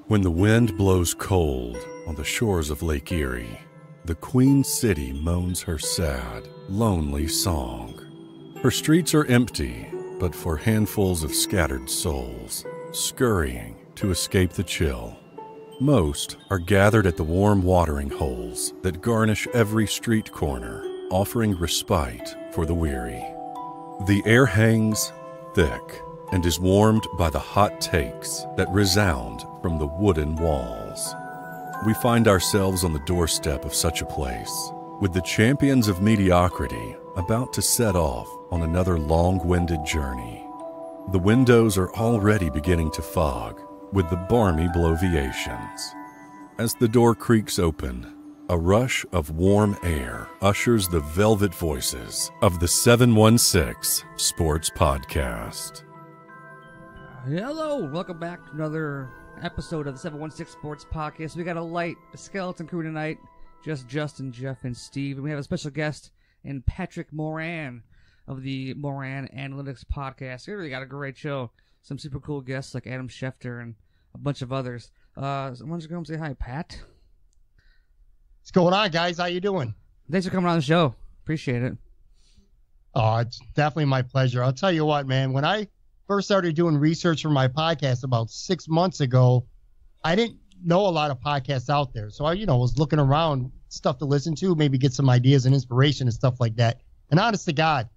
When the wind blows cold on the shores of Lake Erie, the Queen City moans her sad, lonely song. Her streets are empty, but for handfuls of scattered souls, scurrying to escape the chill. Most are gathered at the warm watering holes that garnish every street corner, offering respite for the weary. The air hangs thick and is warmed by the hot takes that resound from the wooden walls. We find ourselves on the doorstep of such a place, with the champions of mediocrity about to set off on another long-winded journey. The windows are already beginning to fog with the balmy bloviations. As the door creaks open, a rush of warm air ushers the velvet voices of the 716 Sports Podcast. Hello, welcome back to another episode of the 716 Sports Podcast. We got a light skeleton crew tonight, just Justin, Jeff, and Steve. And we have a special guest in Patrick Moran of the Moran Analytics Podcast. We really got a great show. Some super cool guests like Adam Schefter and a bunch of others. Why don't you come say hi, Pat? What's going on, guys? How you doing? Thanks for coming on the show. Appreciate it. Oh, it's definitely my pleasure. I'll tell you what, man. When I first started doing research for my podcast about 6 months ago, I didn't know a lot of podcasts out there. So I, was looking around, stuff to listen to, maybe get some ideas and inspiration and stuff like that. And honest to God,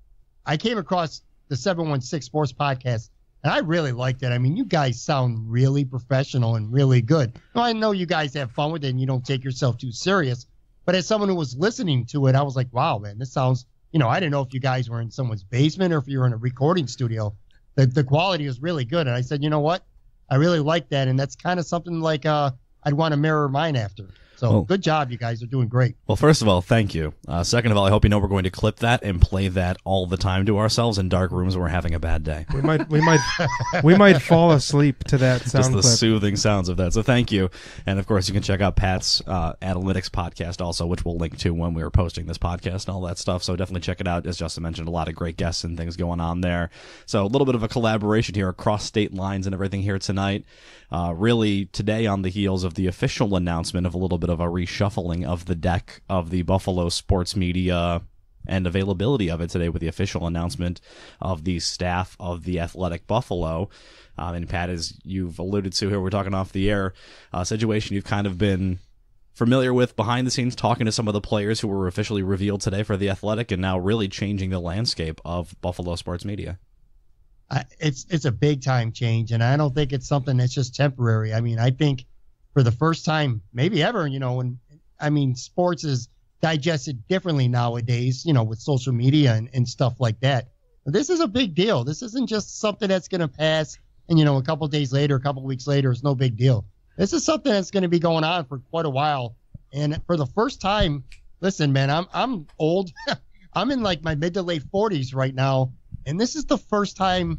I came across the 716 Sports Podcast, and I really liked it. I mean, you guys sound really professional and really good. Now, I know you guys have fun with it and you don't take yourself too serious, but as someone who was listening to it, I was like, wow, man, this sounds, I didn't know if you guys were in someone's basement or if you were in a recording studio. The quality is really good. And I said, you know what? I really like that. And that's kind of something like I'd want to mirror mine after. So good job. You guys are doing great. Well, first of all, thank you. Second of all, I hope you know we're going to clip that and play that all the time to ourselves in dark rooms when we're having a bad day. We might fall asleep to that sound Just the clip. soothing sounds of that. So thank you. And of course, you can check out Pat's Analytics Podcast also, which we'll link to when we were posting this podcast and all that stuff. So definitely check it out. As Justin mentioned, a lot of great guests and things going on there. So a little bit of a collaboration here across state lines and everything here tonight. Really today on the heels of the official announcement of a little bit of a reshuffling of the deck of the Buffalo sports media and availability of it today with the official announcement of the staff of the Athletic Buffalo. And Pat, as you've alluded to here, we're talking off the air, situation you've kind of been familiar with behind the scenes, talking to some of the players who were officially revealed today for the Athletic and now really changing the landscape of Buffalo sports media. It's a big time change, and I don't think it's something that's just temporary. I mean, I think for the first time, maybe ever, sports is digested differently nowadays, with social media and stuff like that. But this is a big deal. This isn't just something that's going to pass and, a couple of days later, a couple of weeks later, it's no big deal. This is something that's going to be going on for quite a while. And for the first time, listen, man, I'm old. I'm in like my mid to late 40s right now. And this is the first time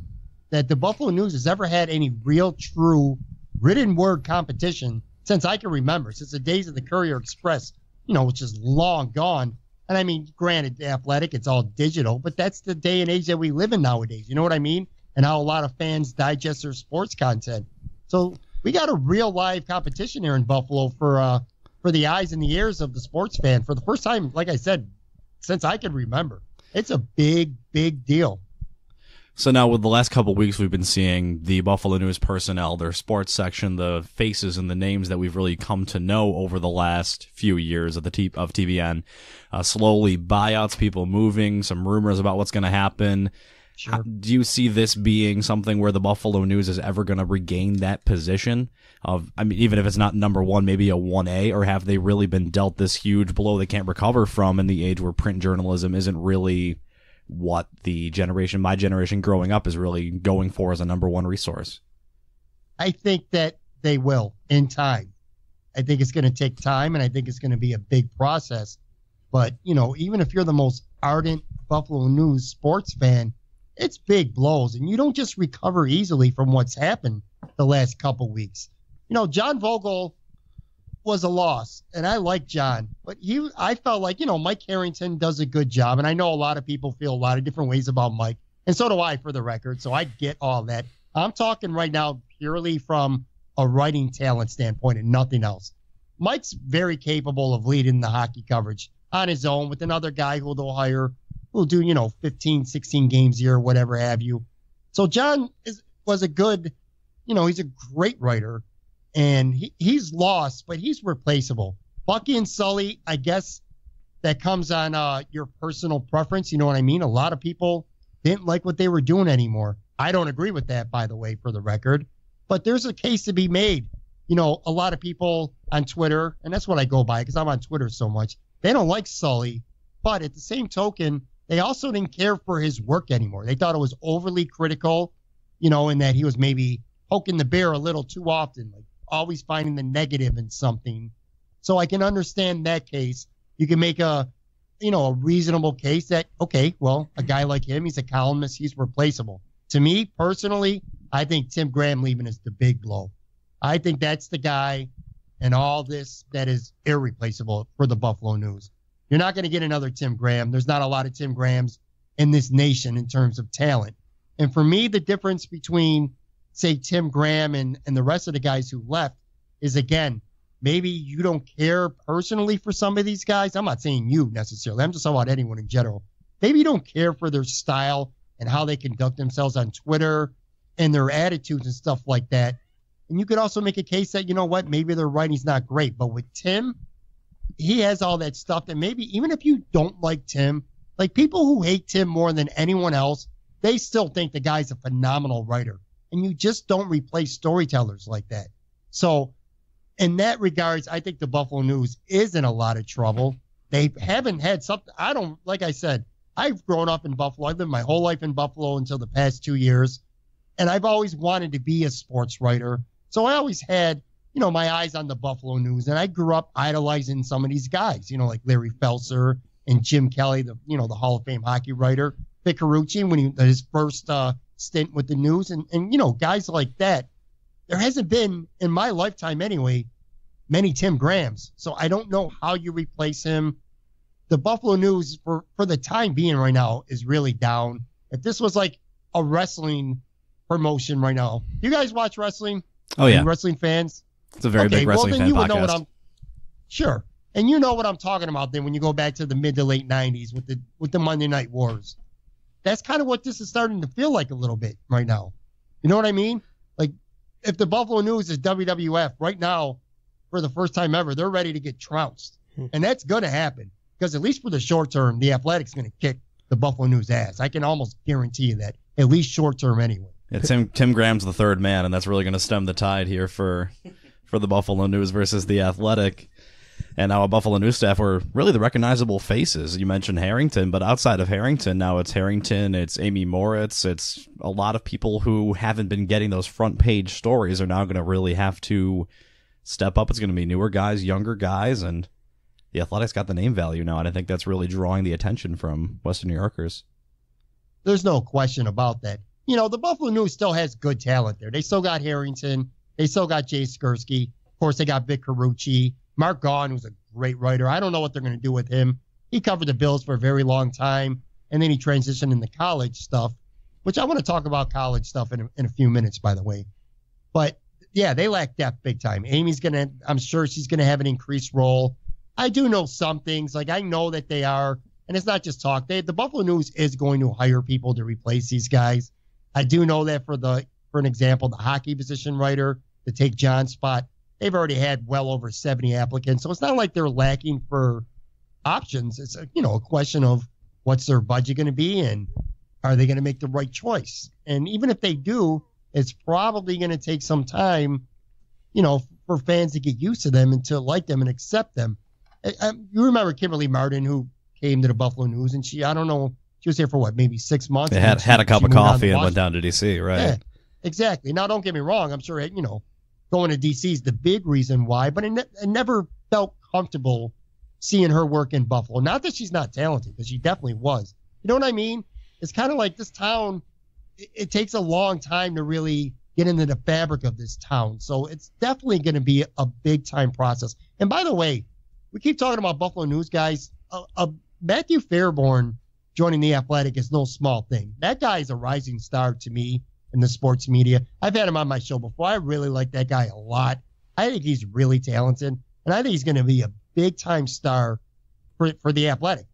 that the Buffalo News has ever had any real, true, written word competition since I can remember, since the days of the Courier Express, which is long gone. And I mean, granted, the Athletic, it's all digital, but that's the day and age that we live in nowadays. You know what I mean? And how a lot of fans digest their sports content. So we got a real live competition here in Buffalo for the eyes and the ears of the sports fan for the first time, like I said, since I can remember. It's a big, big deal. So now with the last couple of weeks, we've been seeing the Buffalo News personnel, their sports section, the faces and the names that we've really come to know over the last few years of TBN, slowly buyouts, people moving, some rumors about what's going to happen. Sure. Do you see this being something where the Buffalo News is ever going to regain that position of, even if it's not number one, maybe a 1A, or have they really been dealt this huge blow they can't recover from in the age where print journalism isn't really what my generation growing up is really going for as a number one resource? I think that they will in time. I think it's going to take time, and I think it's going to be a big process. But, even if you're the most ardent Buffalo News sports fan, it's big blows, and you don't just recover easily from what's happened the last couple weeks. John Vogel was a loss, and I like John, but I felt like, Mike Harrington does a good job, and I know a lot of people feel a lot of different ways about Mike, and so do I, for the record, so I get all that. I'm talking right now purely from a writing talent standpoint and nothing else. Mike's very capable of leading the hockey coverage on his own with another guy who they'll hire who'll do, 15, 16 games a year, whatever have you. So John was a good, he's a great writer, and he's lost, but he's replaceable. Bucky and Sully, I guess that comes on your personal preference. You know what I mean? A lot of people didn't like what they were doing anymore. I don't agree with that, by the way, for the record. But there's a case to be made. A lot of people on Twitter, and that's what I go by because I'm on Twitter so much, they don't like Sully. But at the same token, they also didn't care for his work anymore. They thought it was overly critical, and that he was maybe poking the bear a little too often, like always finding the negative in something. So I can understand that case. You can make a reasonable case that, okay, well, a guy like him, he's a columnist, he's replaceable. To me, personally, I think Tim Graham leaving is the big blow. I think that's the guy and all this that is irreplaceable for the Buffalo News. You're not going to get another Tim Graham. There's not a lot of Tim Grahams in this nation in terms of talent. And for me, the difference between, say, Tim Graham and the rest of the guys who left is, again, maybe you don't care personally for some of these guys. I'm not saying you necessarily. I'm just talking about anyone in general. Maybe you don't care for their style and how they conduct themselves on Twitter and their attitudes and stuff like that. And you could also make a case that, maybe their writing's not great. But with Tim, he has all that stuff that maybe even if you don't like Tim, like people who hate Tim more than anyone else, they still think the guy's a phenomenal writer. And you just don't replace storytellers like that. So in that regards, I think the Buffalo News is in a lot of trouble. They haven't had something. Like I said, I've grown up in Buffalo. I've lived my whole life in Buffalo until the past 2 years. And I've always wanted to be a sports writer. So I always had, my eyes on the Buffalo News. And I grew up idolizing some of these guys, like Larry Felser and Jim Kelly, the Hall of Fame hockey writer, Vic Carucci, when his first stint with the News. And guys like that. There hasn't been, in my lifetime anyway, many Tim Grahams. So I don't know how you replace him. The Buffalo News, for the time being right now, is really down. If this was like a wrestling promotion right now. You guys watch wrestling? Oh, yeah. Wrestling fans? It's a very big wrestling fan podcast. Sure. And you know what I'm talking about then when you go back to the mid to late 90s with the Monday Night Wars. That's kind of what this is starting to feel like a little bit right now. You know what I mean? Like, if the Buffalo News is WWF right now, for the first time ever, they're ready to get trounced. And that's going to happen. Because at least for the short term, the Athletic's going to kick the Buffalo News ass. I can almost guarantee you that, at least short term anyway. Yeah, Tim Graham's the third man, and that's really going to stem the tide here for the Buffalo News versus the Athletic. And our Buffalo News staff were really the recognizable faces. You mentioned Harrington, but outside of Harrington, now it's Harrington, it's Amy Moritz, it's a lot of people who haven't been getting those front page stories are now going to really have to step up. It's going to be newer guys, younger guys, and the Athletic's got the name value now, and I think that's really drawing the attention from Western New Yorkers. There's no question about that. The Buffalo News still has good talent there. They still got Harrington. They still got Jay Skursky. Of course, they got Vic Carucci. Mark Gaughan, who's a great writer. I don't know what they're going to do with him. He covered the Bills for a very long time, and then he transitioned into college stuff, which I want to talk about college stuff in a few minutes, by the way. But, yeah, they lack depth big time. I'm sure she's going to have an increased role. I do know some things. Like, I know that they are, and it's not just talk. The Buffalo News is going to hire people to replace these guys. I do know that for an example, the hockey position writer to take John's spot, they've already had well over 70 applicants. So it's not like they're lacking for options. It's a question of what's their budget going to be and are they going to make the right choice? And even if they do, it's probably going to take some time, for fans to get used to them and to like them and accept them. You remember Kimberly Martin, who came to the Buffalo News, and she was here for maybe 6 months. They had a cup of coffee and went down to D.C., right? Yeah, exactly. Now, don't get me wrong. I'm sure, going to D.C. is the big reason why, but I never felt comfortable seeing her work in Buffalo. Not that she's not talented, because she definitely was. You know what I mean? It's kind of like this town, it takes a long time to really get into the fabric of this town. So it's definitely going to be a big-time process. And by the way, we keep talking about Buffalo News guys. Matthew Fairborn joining the Athletic is no small thing. That guy is a rising star to me. in the sports media. I've had him on my show before. I really like that guy a lot. I think he's really talented, and I think he's going to be a big-time star for the Athletic.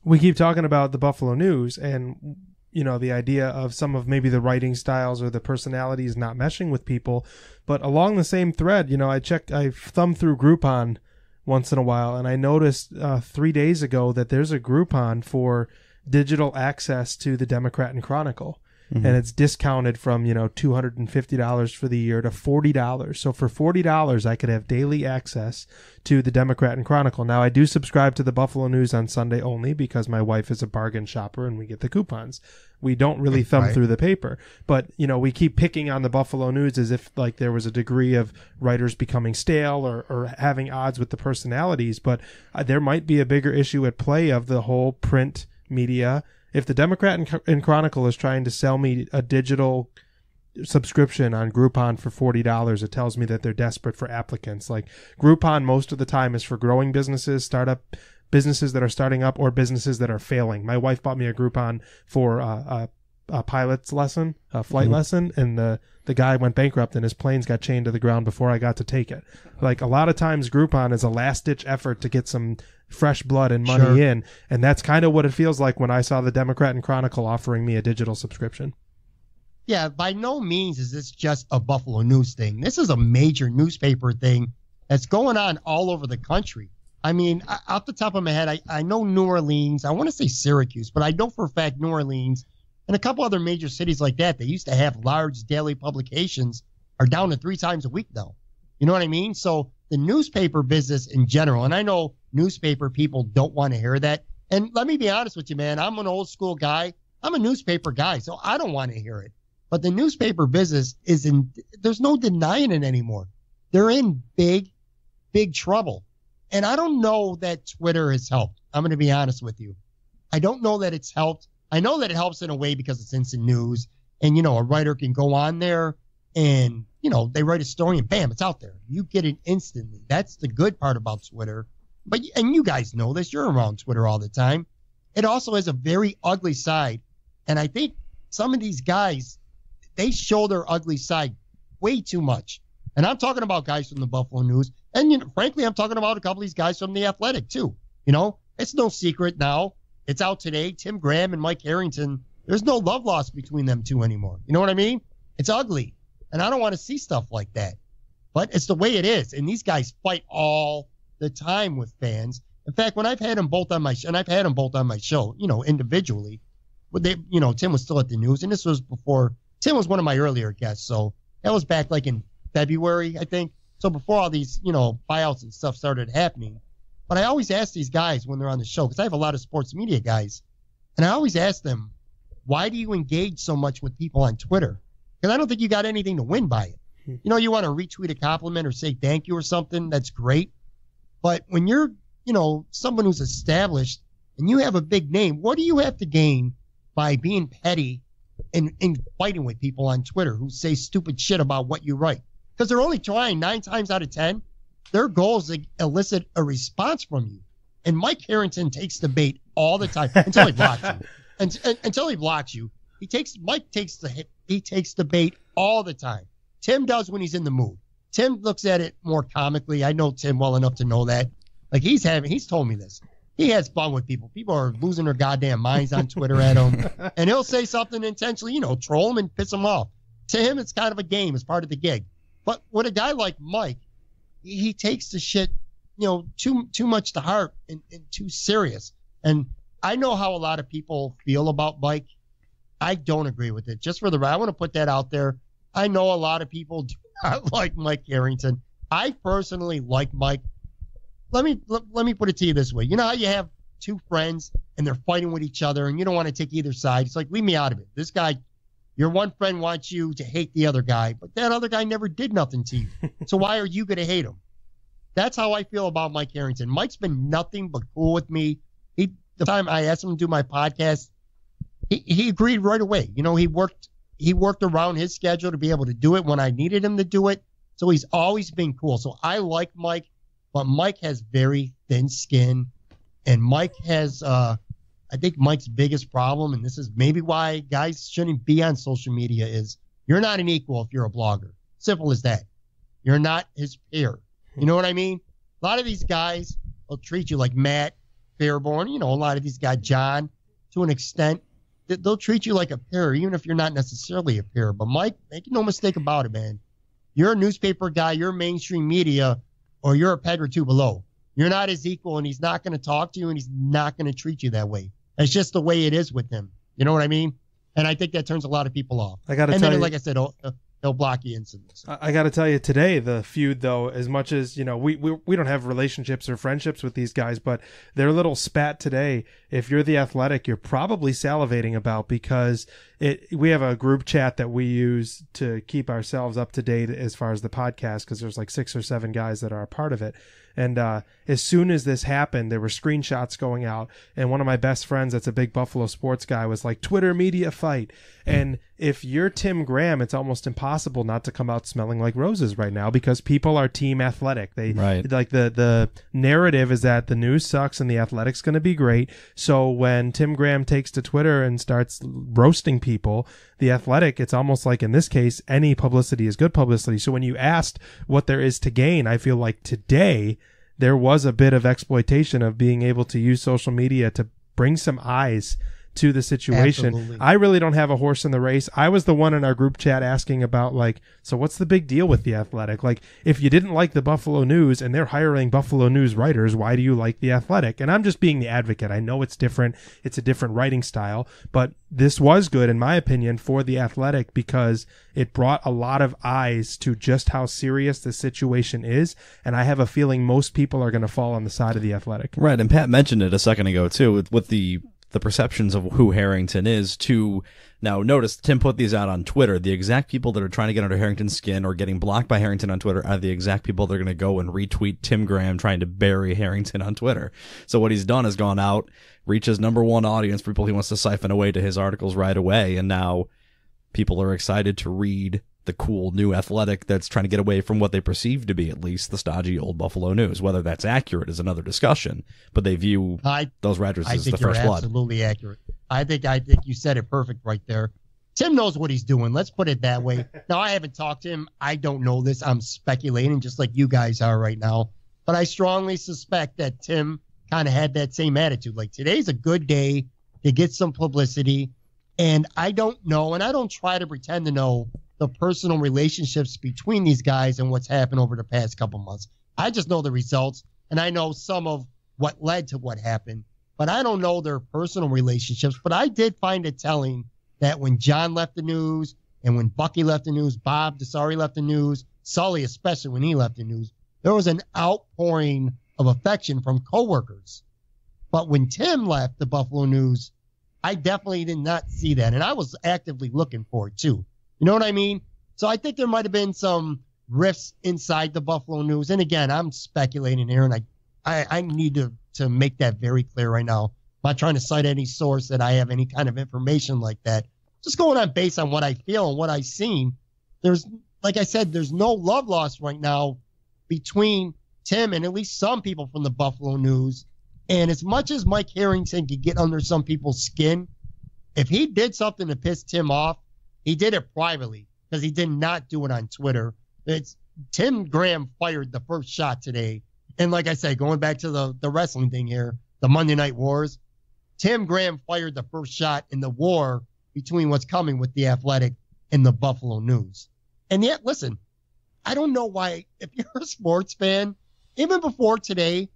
We keep talking about the Buffalo News and, the idea of some of maybe the writing styles or the personalities not meshing with people. But along the same thread, I thumbed through Groupon once in a while, and I noticed 3 days ago that there's a Groupon for digital access to the Democrat and Chronicle. Mm-hmm. And it's discounted from, $250 for the year to $40. So for $40, I could have daily access to the Democrat and Chronicle. Now, I do subscribe to the Buffalo News on Sunday only because my wife is a bargain shopper and we get the coupons. We don't really thumb through the paper. But, we keep picking on the Buffalo News as if like there was a degree of writers becoming stale or having odds with the personalities. But there might be a bigger issue at play of the whole print media. If the Democrat and Chronicle is trying to sell me a digital subscription on Groupon for $40, it tells me that they're desperate for applicants. Like Groupon most of the time is for growing businesses, startup businesses that are starting up, or businesses that are failing. My wife bought me a Groupon for a pilot's lesson, a flight lesson, and the guy went bankrupt and his planes got chained to the ground before I got to take it. Like a lot of times Groupon is a last-ditch effort to get some fresh blood and money in, and that's kind of what it feels like when I saw the Democrat and Chronicle offering me a digital subscription. Yeah, by no means is this just a Buffalo News thing. This is a major newspaper thing that's going on all over the country. I mean, off the top of my head, I know New Orleans. I want to say Syracuse, but I know for a fact New Orleans and a couple other major cities like that used to have large daily publications are down to 3 times a week now. You know what I mean? So the newspaper business in general, and I know newspaper people don't want to hear that. And let me be honest with you, man. I'm an old school guy. I'm a newspaper guy, so I don't want to hear it. But the newspaper business there's no denying it anymore. They're in big, big trouble. And I don't know that Twitter has helped. I'm going to be honest with you. I don't know that it's helped. I know that it helps in a way because it's instant news. And, a writer can go on there and, they write a story and bam, it's out there. You get it instantly. That's the good part about Twitter. And you guys know this. You're around Twitter all the time. It also has a very ugly side. And I think some of these guys, they show their ugly side way too much. And I'm talking about guys from the Buffalo News. And, frankly, I'm talking about a couple of these guys from the Athletic, too. It's no secret now. It's out today. Tim Graham and Mike Harrington, there's no love lost between them two anymore. You know what I mean? It's ugly. And I don't want to see stuff like that. But it's the way it is. And these guys fight all the time with fans. In fact, when I've had them both on my show, and I've had them both on my show, individually, but Tim was still at the News. And this was before, Tim was one of my earlier guests. So that was back like in February, I think. So before all these, buyouts and stuff started happening. But I always ask these guys when they're on the show, because I have a lot of sports media guys, and I always ask them, why do you engage so much with people on Twitter? Because I don't think you got anything to win by it. You want to retweet a compliment or say thank you or something, that's great. But when you're, someone who's established and you have a big name, what do you have to gain by being petty and fighting with people on Twitter who say stupid shit about what you write? Because they're only trying 9 times out of 10. Their goal is to elicit a response from you. And Mike Harrington takes the bait all the time until he blocks you. Until he blocks you, Mike takes the bait all the time. Tim does when he's in the mood. Tim looks at it more comically. I know Tim well enough to know that. Like he's told me this. He has fun with people. People are losing their goddamn minds on Twitter at him. And he'll say something intentionally, troll him and piss him off. To him, it's kind of a game. It's part of the gig. But with a guy like Mike, he takes the shit, too much to heart and too serious. And I know how a lot of people feel about Mike. I don't agree with it. Just for I want to put that out there. I know a lot of people do not like Mike Harrington. I personally like Mike. Let me put it to you this way. You know how you have two friends and they're fighting with each other and you don't want to take either side? It's like, leave me out of it. This guy, your one friend wants you to hate the other guy, but that other guy never did nothing to you. So why are you going to hate him? That's how I feel about Mike Harrington. Mike's been nothing but cool with me. The time I asked him to do my podcast, he agreed right away. He worked around his schedule to be able to do it when I needed him to do it. So he's always been cool. So I like Mike, but Mike has very thin skin, and Mike has I think Mike's biggest problem, and this is maybe why guys shouldn't be on social media, is you're not an equal if you're a blogger. Simple as that. You're not his peer. You know what I mean? A lot of these guys will treat you like Matt Fairborn. You know, a lot of these guys, John, to an extent, they'll treat you like a peer, even if you're not necessarily a peer. But Mike, make no mistake about it, man. You're a newspaper guy, you're mainstream media, or you're a peg or two below. You're not his equal, and he's not going to talk to you, and he's not going to treat you that way. It's just the way it is with him. You know what I mean? And I think that turns a lot of people off. I got to tell you, like I said, they'll block you instantly. So. I got to tell you today, the feud, though, as much as, you know, we don't have relationships or friendships with these guys, but their little spat today, if you're The Athletic, you're probably salivating about, because we have a group chat that we use to keep ourselves up to date as far as the podcast, because there's like 6 or 7 guys that are a part of it. And as soon as this happened, there were screenshots going out, and one of my best friends that's a big Buffalo sports guy was like, Twitter media fight. And if you're Tim Graham, it's almost impossible not to come out smelling like roses right now, because people are team Athletic. Right. Like the narrative is that the news sucks and the Athletic's going to be great. So when Tim Graham takes to Twitter and starts roasting people, the Athletic, it's almost like in this case, any publicity is good publicity. So when you asked what there is to gain, I feel like today there was a bit of exploitation of being able to use social media to bring some eyes to the situation. Absolutely. I really don't have a horse in the race. I was the one in our group chat asking about, like, so what's the big deal with the Athletic? Like, if you didn't like the Buffalo News and they're hiring Buffalo News writers, why do you like the Athletic? And I'm just being the advocate. I know it's different. It's a different writing style, but this was good, in my opinion, for the Athletic, because it brought a lot of eyes to just how serious the situation is. And I have a feeling most people are going to fall on the side of the Athletic. Right. And Pat mentioned it a second ago too, with the perceptions of who Harrington is. To now notice Tim put these out on Twitter. The exact people that are trying to get under Harrington's skin or getting blocked by Harrington on Twitter are the exact people that are going to go and retweet Tim Graham trying to bury Harrington on Twitter. So what he's done is gone out, reach his number one audience, people he wants to siphon away to his articles right away, and now people are excited to read the cool new Athletic that's trying to get away from what they perceive to be, at least, the stodgy old Buffalo News. Whether that's accurate is another discussion, but they view those writers as the fresh blood. Absolutely accurate. I think you said it perfect right there. Tim knows what he's doing. Let's put it that way. Now, I haven't talked to him. I don't know this. I'm speculating just like you guys are right now. But I strongly suspect that Tim kind of had that same attitude. Like, today's a good day to get some publicity. And I don't know, and I don't try to pretend to know the personal relationships between these guys and what's happened over the past couple months. I just know the results, and I know some of what led to what happened, but I don't know their personal relationships. But I did find it telling that when John left the news and when Bucky left the news, Bob Desari left the news, Sully especially when he left the news, there was an outpouring of affection from coworkers. But when Tim left the Buffalo News, I definitely did not see that, and I was actively looking for it too. You know what I mean? So I think there might have been some rifts inside the Buffalo News. And again, I'm speculating here, and I need to make that very clear right now. I'm not trying to cite any source that I have any kind of information like that. Just going on based on what I feel and what I've seen. There's, like I said, there's no love lost right now between Tim and at least some people from the Buffalo News. And as much as Mike Harrington could get under some people's skin, if he did something to piss Tim off, he did it privately, because he did not do it on Twitter. It's Tim Graham fired the first shot today. And like I said, going back to the wrestling thing here, the Monday Night Wars, Tim Graham fired the first shot in the war between what's coming with the Athletic and the Buffalo News. And yet, listen, I don't know why, if you're a sports fan, even before today,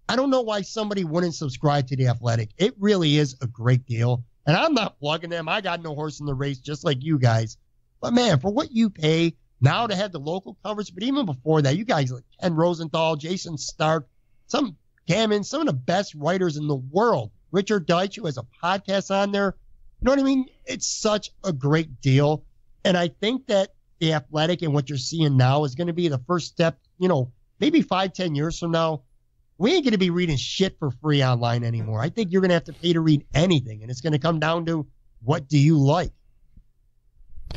I don't know why somebody wouldn't subscribe to the Athletic. It really is a great deal. And I'm not plugging them. I got no horse in the race, just like you guys. But, man, for what you pay now to have the local coverage, but even before that, you guys like Ken Rosenthal, Jason Stark, some Gammon, some of the best writers in the world. Richard Deitch, who has a podcast on there. You know what I mean? It's such a great deal. And I think that the Athletic and what you're seeing now is going to be the first step, you know, maybe 5-10 years from now. We ain't going to be reading shit for free online anymore. I think you're going to have to pay to read anything, and it's going to come down to what do you like.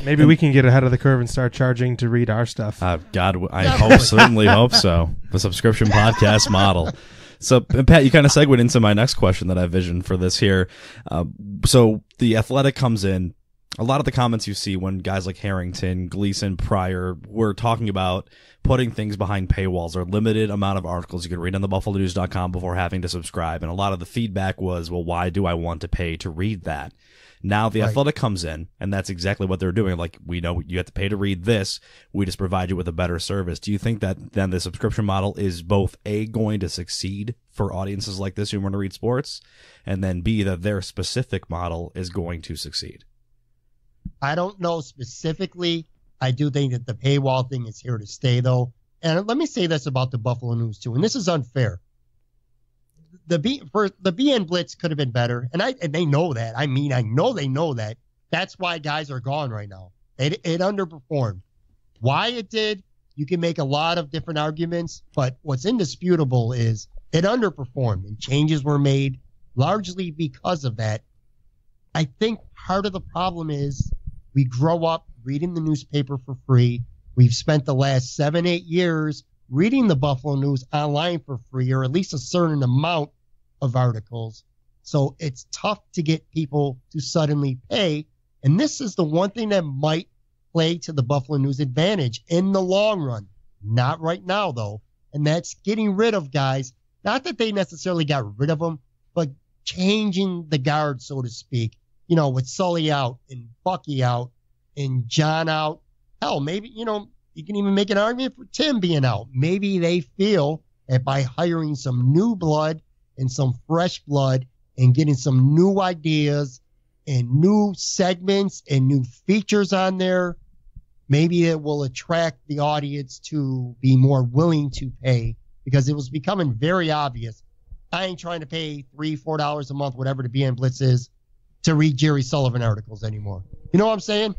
Maybe we can get ahead of the curve and start charging to read our stuff. God, I certainly hope so. The subscription podcast model. So, Pat, you kind of segued into my next question that I visioned for this here. So the Athletic comes in. A lot of the comments you see when guys like Harrington, Gleason, Pryor were talking about putting things behind paywalls or limited amount of articles you could read on the buffalonews.com before having to subscribe. And a lot of the feedback was, well, why do I want to pay to read that? Now the Athletic comes in, and that's exactly what they're doing. Like, we know you have to pay to read this. We just provide you with a better service. Do you think that then the subscription model is both A, going to succeed for audiences like this who want to read sports, and then B, that their specific model is going to succeed? I don't know specifically. I do think that the paywall thing is here to stay, though. And let me say this about the Buffalo News, too, and this is unfair. The BN Blitz could have been better, and they know that. I mean, I know they know that. That's why guys are gone right now. It underperformed. Why it did, you can make a lot of different arguments, but what's indisputable is it underperformed, and changes were made largely because of that. I think part of the problem is we grow up reading the newspaper for free. We've spent the last 7-8 years reading the Buffalo News online for free, or at least a certain amount of articles. So it's tough to get people to suddenly pay. And this is the one thing that might play to the Buffalo News advantage in the long run. Not right now, though. And that's getting rid of guys. Not that they necessarily got rid of them, but changing the guard, so to speak. You know, with Sully out and Bucky out and John out. Hell, maybe, you can even make an argument for Tim being out. Maybe they feel that by hiring some new blood and some fresh blood and getting some new ideas and new segments and new features on there, maybe it will attract the audience to be more willing to pay, because it was becoming very obvious. I ain't trying to pay $3-4 a month, whatever the BN Blitz is, to read Jerry Sullivan articles anymore. You know what I'm saying?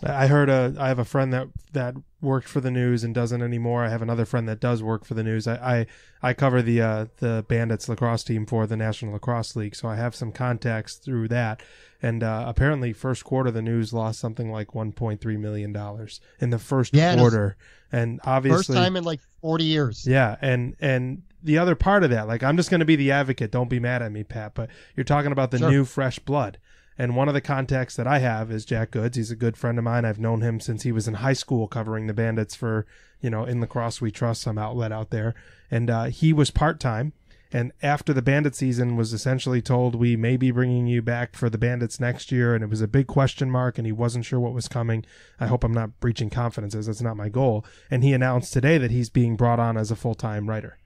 I heard I have a friend that worked for the News and doesn't anymore. I have another friend that does work for the News. I cover the Bandits lacrosse team for the National Lacrosse League, so I have some contacts through that. And apparently, first quarter the News lost something like $1.3 million in the first quarter, and obviously first time in like 40 years. Yeah, and the other part of that, like, I'm just going to be the advocate. Don't be mad at me, Pat, but you're talking about the new fresh blood. And one of the contacts that I have is Jack Goods. He's a good friend of mine. I've known him since he was in high school covering the Bandits for, in Lacrosse We Trust, some outlet out there. And he was part-time. And after the Bandit season was essentially told, we may be bringing you back for the Bandits next year. And it was a big question mark, and he wasn't sure what was coming. I hope I'm not breaching confidences. That's not my goal. And he announced today that he's being brought on as a full-time writer.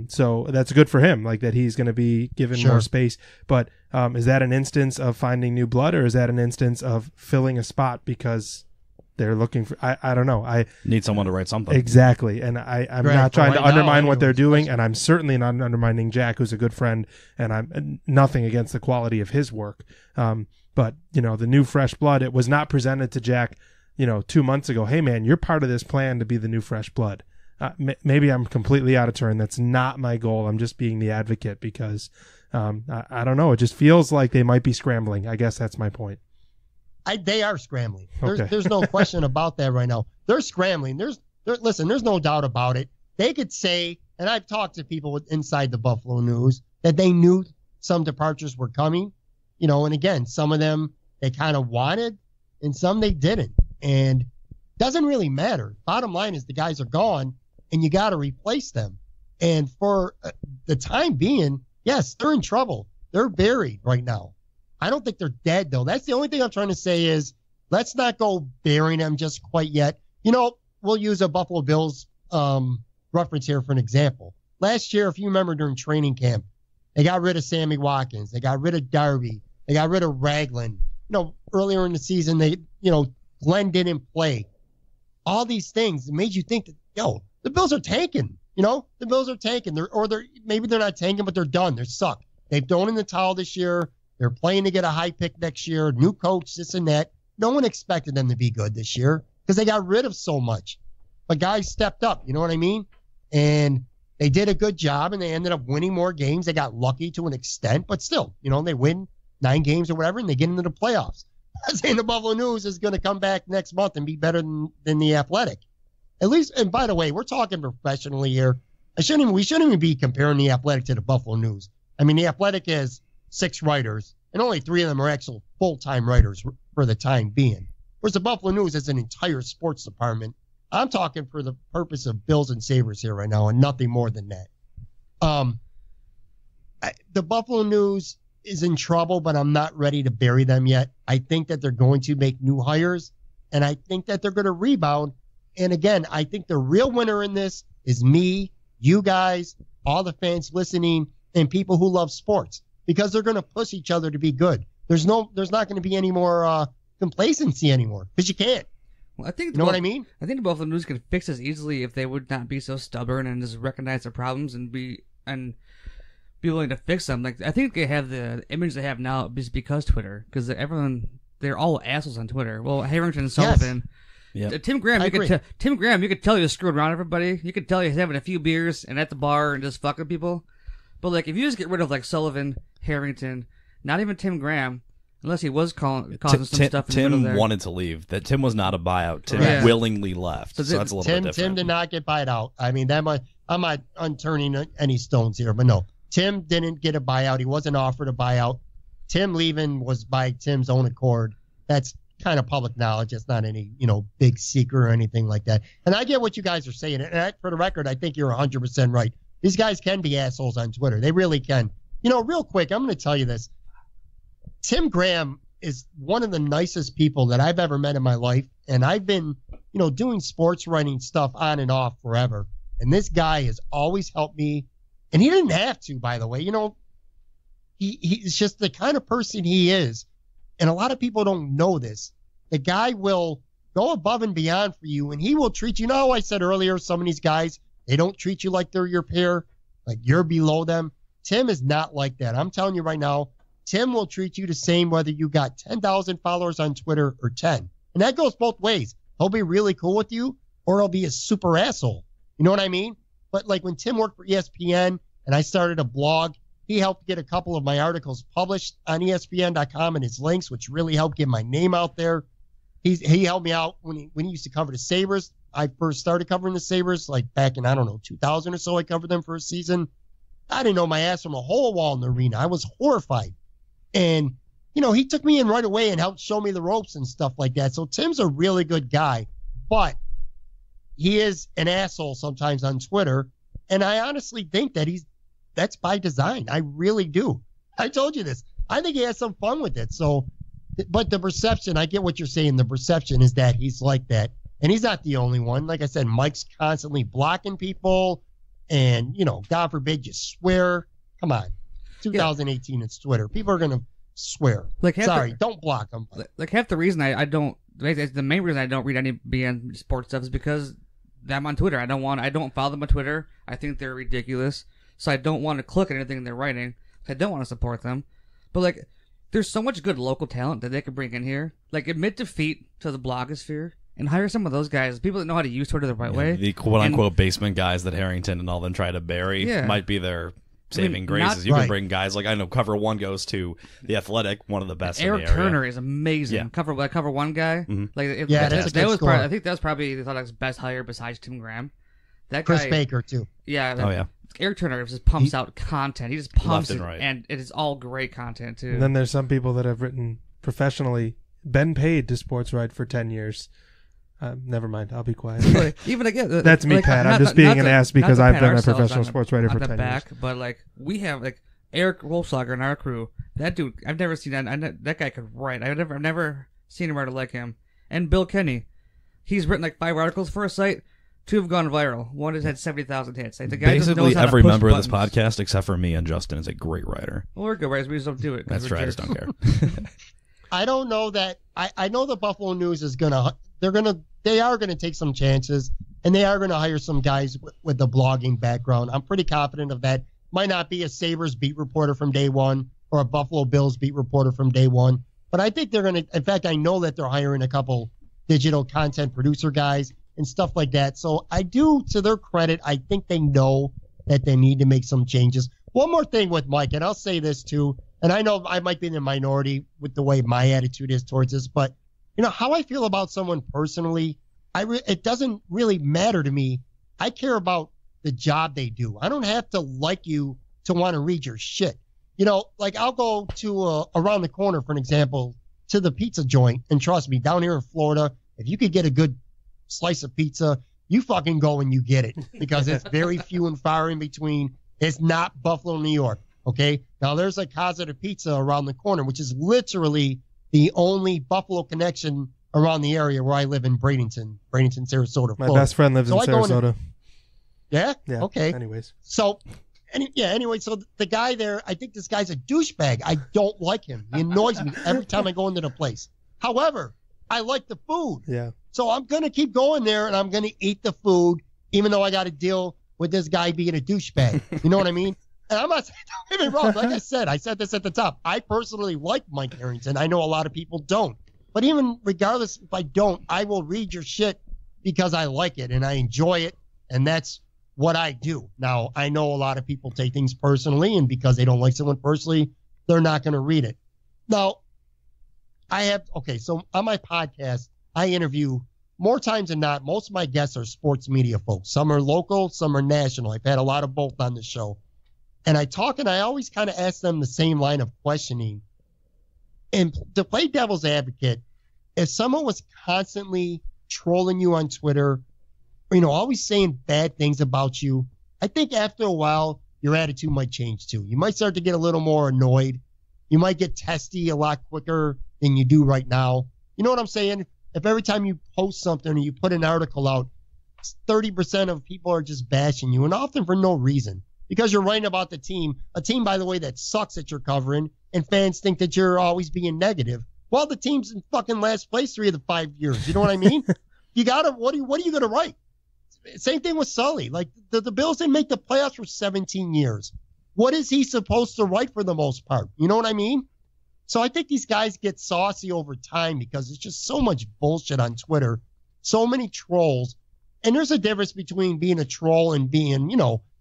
So that's good for him, like that he's going to be given more space. But is that an instance of finding new blood, or is that an instance of filling a spot because they're looking for, I don't know. I need someone to write something. Exactly. And I'm not trying to undermine what they're doing, and I'm certainly not undermining Jack, who's a good friend, and I'm nothing against the quality of his work. But, the new fresh blood, it was not presented to Jack, 2 months ago. Hey, man, you're part of this plan to be the new fresh blood. Maybe I'm completely out of turn. That's not my goal. I'm just being the advocate because I don't know. It just feels like they might be scrambling. I guess that's my point. They are scrambling. There's no question about that right now. They're scrambling. Listen, there's no doubt about it. They could say, and I've talked to people inside the Buffalo News, that they knew some departures were coming. And again, some of them they kind of wanted and some they didn't. And doesn't really matter. Bottom line is the guys are gone, and you got to replace them. And for the time being, yes, they're in trouble. They're buried right now. I don't think they're dead, though. That's the only thing I'm trying to say is let's not go burying them just quite yet. We'll use a Buffalo Bills reference here for an example. Last year, if you remember during training camp, they got rid of Sammy Watkins. They got rid of Darby. They got rid of Ragland. Earlier in the season, Glenn didn't play. All these things made you think that, the Bills are tanking. The Bills are tanking. Maybe they're not tanking, but they're done. They suck. They've thrown in the towel this year. They're playing to get a high pick next year. New coach, this and that. No one expected them to be good this year because they got rid of so much. But guys stepped up. You know what I mean? And they did a good job, and they ended up winning more games. They got lucky to an extent, but still, they win 9 games or whatever, and they get into the playoffs. I'm saying the Buffalo News is going to come back next month and be better than the Athletic. At least, and by the way, we're talking professionally here. we shouldn't even be comparing the Athletic to the Buffalo News. I mean, the Athletic has 6 writers, and only 3 of them are actual full-time writers for the time being. Whereas the Buffalo News has an entire sports department. I'm talking for the purpose of Bills and Sabres here right now, and nothing more than that. The Buffalo News is in trouble, but I'm not ready to bury them yet. I think that they're going to make new hires, and I think that they're going to rebound. And again, I think the real winner in this is me, you guys, all the fans listening, and people who love sports, because they're going to push each other to be good. There's not going to be any more complacency anymore, because you can't. Well, I think you know what I mean? I think the Buffalo News could fix this easily if they would not be so stubborn and just recognize their problems and be willing to fix them. Like, I think they have the image they have now just because Twitter, because they're all assholes on Twitter. Well, Harrington and Sullivan. Yes. Yep. Tim Graham, you could tell he was screwing around everybody. You could tell he's having a few beers and at the bar and just fucking people. But like, if you just get rid of like Sullivan, Harrington, not even Tim Graham, unless he was causing some stuff in the middle there. Tim wanted to leave. That Tim was not a buyout. Tim willingly left. So that's a little bit different. Tim did not get bought out. I mean, I'm not unturning any stones here, but no. Tim didn't get a buyout. He wasn't offered a buyout. Tim leaving was by Tim's own accord. That's kind of public knowledge. It's not any, big secret or anything like that. And I get what you guys are saying. And for the record, I think you're 100% right. These guys can be assholes on Twitter. They really can. Real quick, I'm going to tell you this. Tim Graham is one of the nicest people that I've ever met in my life. And I've been, doing sports writing stuff on and off forever. And this guy has always helped me. And he didn't have to, by the way. He's just the kind of person he is. And a lot of people don't know this. The guy will go above and beyond for you, and he will treat you. How I said earlier, some of these guys, they don't treat you like they're your peer, like you're below them. Tim is not like that. I'm telling you right now, Tim will treat you the same whether you got 10,000 followers on Twitter or 10. And that goes both ways. He'll be really cool with you, or he'll be a super asshole. You know what I mean? But like when Tim worked for ESPN and I started a blog, he helped get a couple of my articles published on ESPN.com and his links, which really helped get my name out there. He helped me out when he used to cover the Sabres. I first started covering the Sabres like back in, 2000 or so. I covered them for a season. I didn't know my ass from a hole wall in the arena. I was horrified. And, he took me in right away and helped show me the ropes and stuff like that. So Tim's a really good guy, but he is an asshole sometimes on Twitter. And I honestly think that that's by design. I really do. I told you this. I think he has some fun with it. So, but the perception, I get what you're saying. The perception is that he's like that. And he's not the only one. Like I said, Mike's constantly blocking people. And, God forbid you swear. Come on. 2018, it's Twitter. People are going to swear. Don't block them. Like half the reason I don't, the main reason I don't read any BN sports stuff is because I'm on Twitter. I don't follow them on Twitter. I think they're ridiculous. So I don't want to click on anything they're writing. I don't want to support them. But there's so much good local talent that they could bring in here. Admit defeat to the blogosphere and hire some of those guys, people that know how to use Twitter the right way. The quote-unquote basement guys that Harrington and all them try to bury might be their saving graces. You can bring guys I know Cover One goes to the Athletic, one of the best. Eric in the area. Turner is amazing. Yeah. Cover One guy. Mm-hmm. That's a good score. I think that was probably the Athletics' best hire besides Tim Graham. That Chris guy, Baker too. Yeah. Eric Turner just pumps out content. He just pumps it, and it is all great content too. And then there's some people that have written professionally, been paid to sports write for 10 years. Never mind. I'll be quiet. Even again, that's me, Pat. I'm just being an ass because I've been a professional sports writer for 10 years. But we have Eric Wolfschlager in our crew. That dude, I've never seen that. That guy could write. I've never seen a writer like him. And Bill Kenny, he's written 5 articles for a site. 2 have gone viral. One has had 70,000 hits. The guy basically every member of this podcast, except for me and Justin, is a great writer. Well, we're good writers. We just don't do it. That's right. I just don't care. I don't know that. I know the Buffalo News is they are gonna take some chances, and they are gonna hire some guys with the blogging background. I'm pretty confident of that. Might not be a Sabres beat reporter from day one or a Buffalo Bills beat reporter from day one, but I think they're gonna. In fact, I know that they're hiring a couple digital content producer guys and stuff like that. So I do, to their credit, I think they know that they need to make some changes. One more thing with Mike, and I'll say this too, and I know I might be in the minority with the way my attitude is towards this, but how I feel about someone personally, it doesn't really matter to me. I care about the job they do. I don't have to like you to want to read your shit. You know, like I'll go to around the corner, for an example, to the pizza joint, and trust me, down here in Florida, if you could get a good slice of pizza, you fucking go and you get it, because it's very few and far in between. It's not Buffalo, New York. Okay. Now there's a Casa de Pizza around the corner, which is literally the only Buffalo connection around the area where I live in Bradenton, Sarasota, Florida. My best friend lives in Sarasota. Yeah? Yeah. Okay. Anyways. So, anyway, so the guy there, I think this guy's a douchebag. I don't like him. He annoys me every time I go into the place. However, I like the food. Yeah. So I'm going to keep going there, and I'm going to eat the food, even though I got to deal with this guy being a douchebag. You know what I mean? And I'm not saying, don't get me wrong. Like I said this at the top. I personally like Mike Harrington. I know a lot of people don't. But even regardless if I don't, I will read your shit because I like it and I enjoy it. And that's what I do. Now, I know a lot of people take things personally, and because they don't like someone personally, they're not going to read it. Now, so on my podcast, I interview more times than not. Most of my guests are sports media folks. Some are local, some are national. I've had a lot of both on the show. And I talk, and I always kind of ask them the same line of questioning. And to play devil's advocate, if someone was constantly trolling you on Twitter, or, always saying bad things about you, I think after a while, your attitude might change too. You might start to get a little more annoyed. You might get testy a lot quicker than you do right now. You know what I'm saying? If every time you post something or you put an article out, 30% of people are just bashing you, and often for no reason. Because you're writing about the team, a team, by the way, that sucks that you're covering, and fans think that you're always being negative. Well, the team's in fucking last place 3 of the 5 years. You know what I mean? What are you going to write? Same thing with Sully. Like, the Bills didn't make the playoffs for 17 years. What is he supposed to write for the most part? You know what I mean? So I think these guys get saucy over time because it's just so much bullshit on Twitter, so many trolls. And there's a difference between being a troll and being,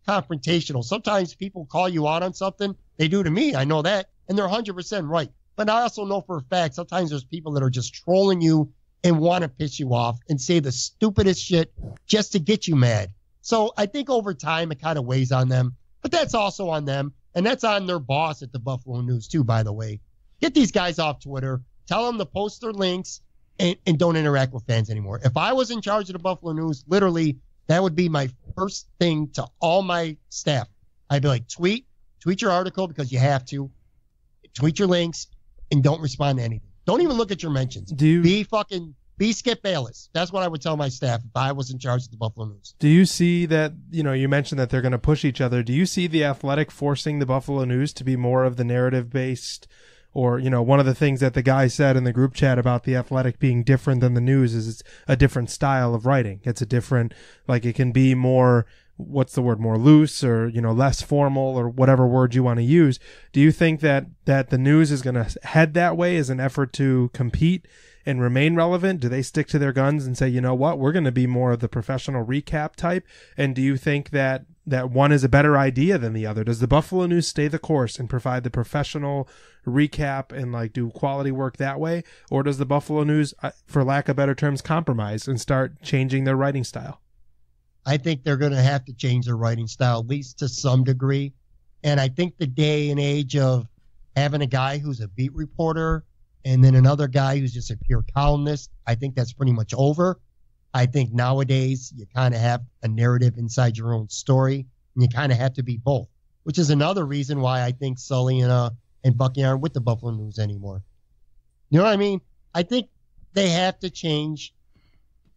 confrontational. Sometimes people call you out on something. They do to me. I know that. And they're 100% right. But I also know for a fact sometimes there's people that are just trolling you and want to piss you off and say the stupidest shit just to get you mad. So I think over time it kind of weighs on them. But that's also on them. And that's on their boss at the Buffalo News too, by the way. Get these guys off Twitter. Tell them to post their links and don't interact with fans anymore. If I was in charge of the Buffalo News, literally, that would be my first thing to all my staff. I'd be like, tweet your article because you have to. Tweet your links and don't respond to anything. Don't even look at your mentions. Be Skip Bayless. That's what I would tell my staff if I was in charge of the Buffalo News. Do you see that, you mentioned that they're going to push each other. Do you see the Athletic forcing the Buffalo News to be more of the narrative-based? Or, one of the things that the guy said in the group chat about the Athletic being different than the News is it's a different style of writing. It's a different, it can be more, more loose or, less formal or whatever word you want to use. Do you think that the News is going to head that way as an effort to compete and remain relevant? Do they stick to their guns and say, you know what, we're going to be more of the professional recap type? And do you think that one is a better idea than the other? Does the Buffalo News stay the course and provide the professional recap and do quality work that way? Or does the Buffalo News, for lack of better terms, compromise and start changing their writing style? I think they're going to have to change their writing style, at least to some degree. And I think the day and age of having a guy who's a beat reporter and then another guy who's just a pure columnist, I think that's pretty much over. I think nowadays you kind of have a narrative inside your own story, and you kind of have to be both, which is another reason why I think Sully and Bucky aren't with the Buffalo News anymore. You know what I mean? I think they have to change.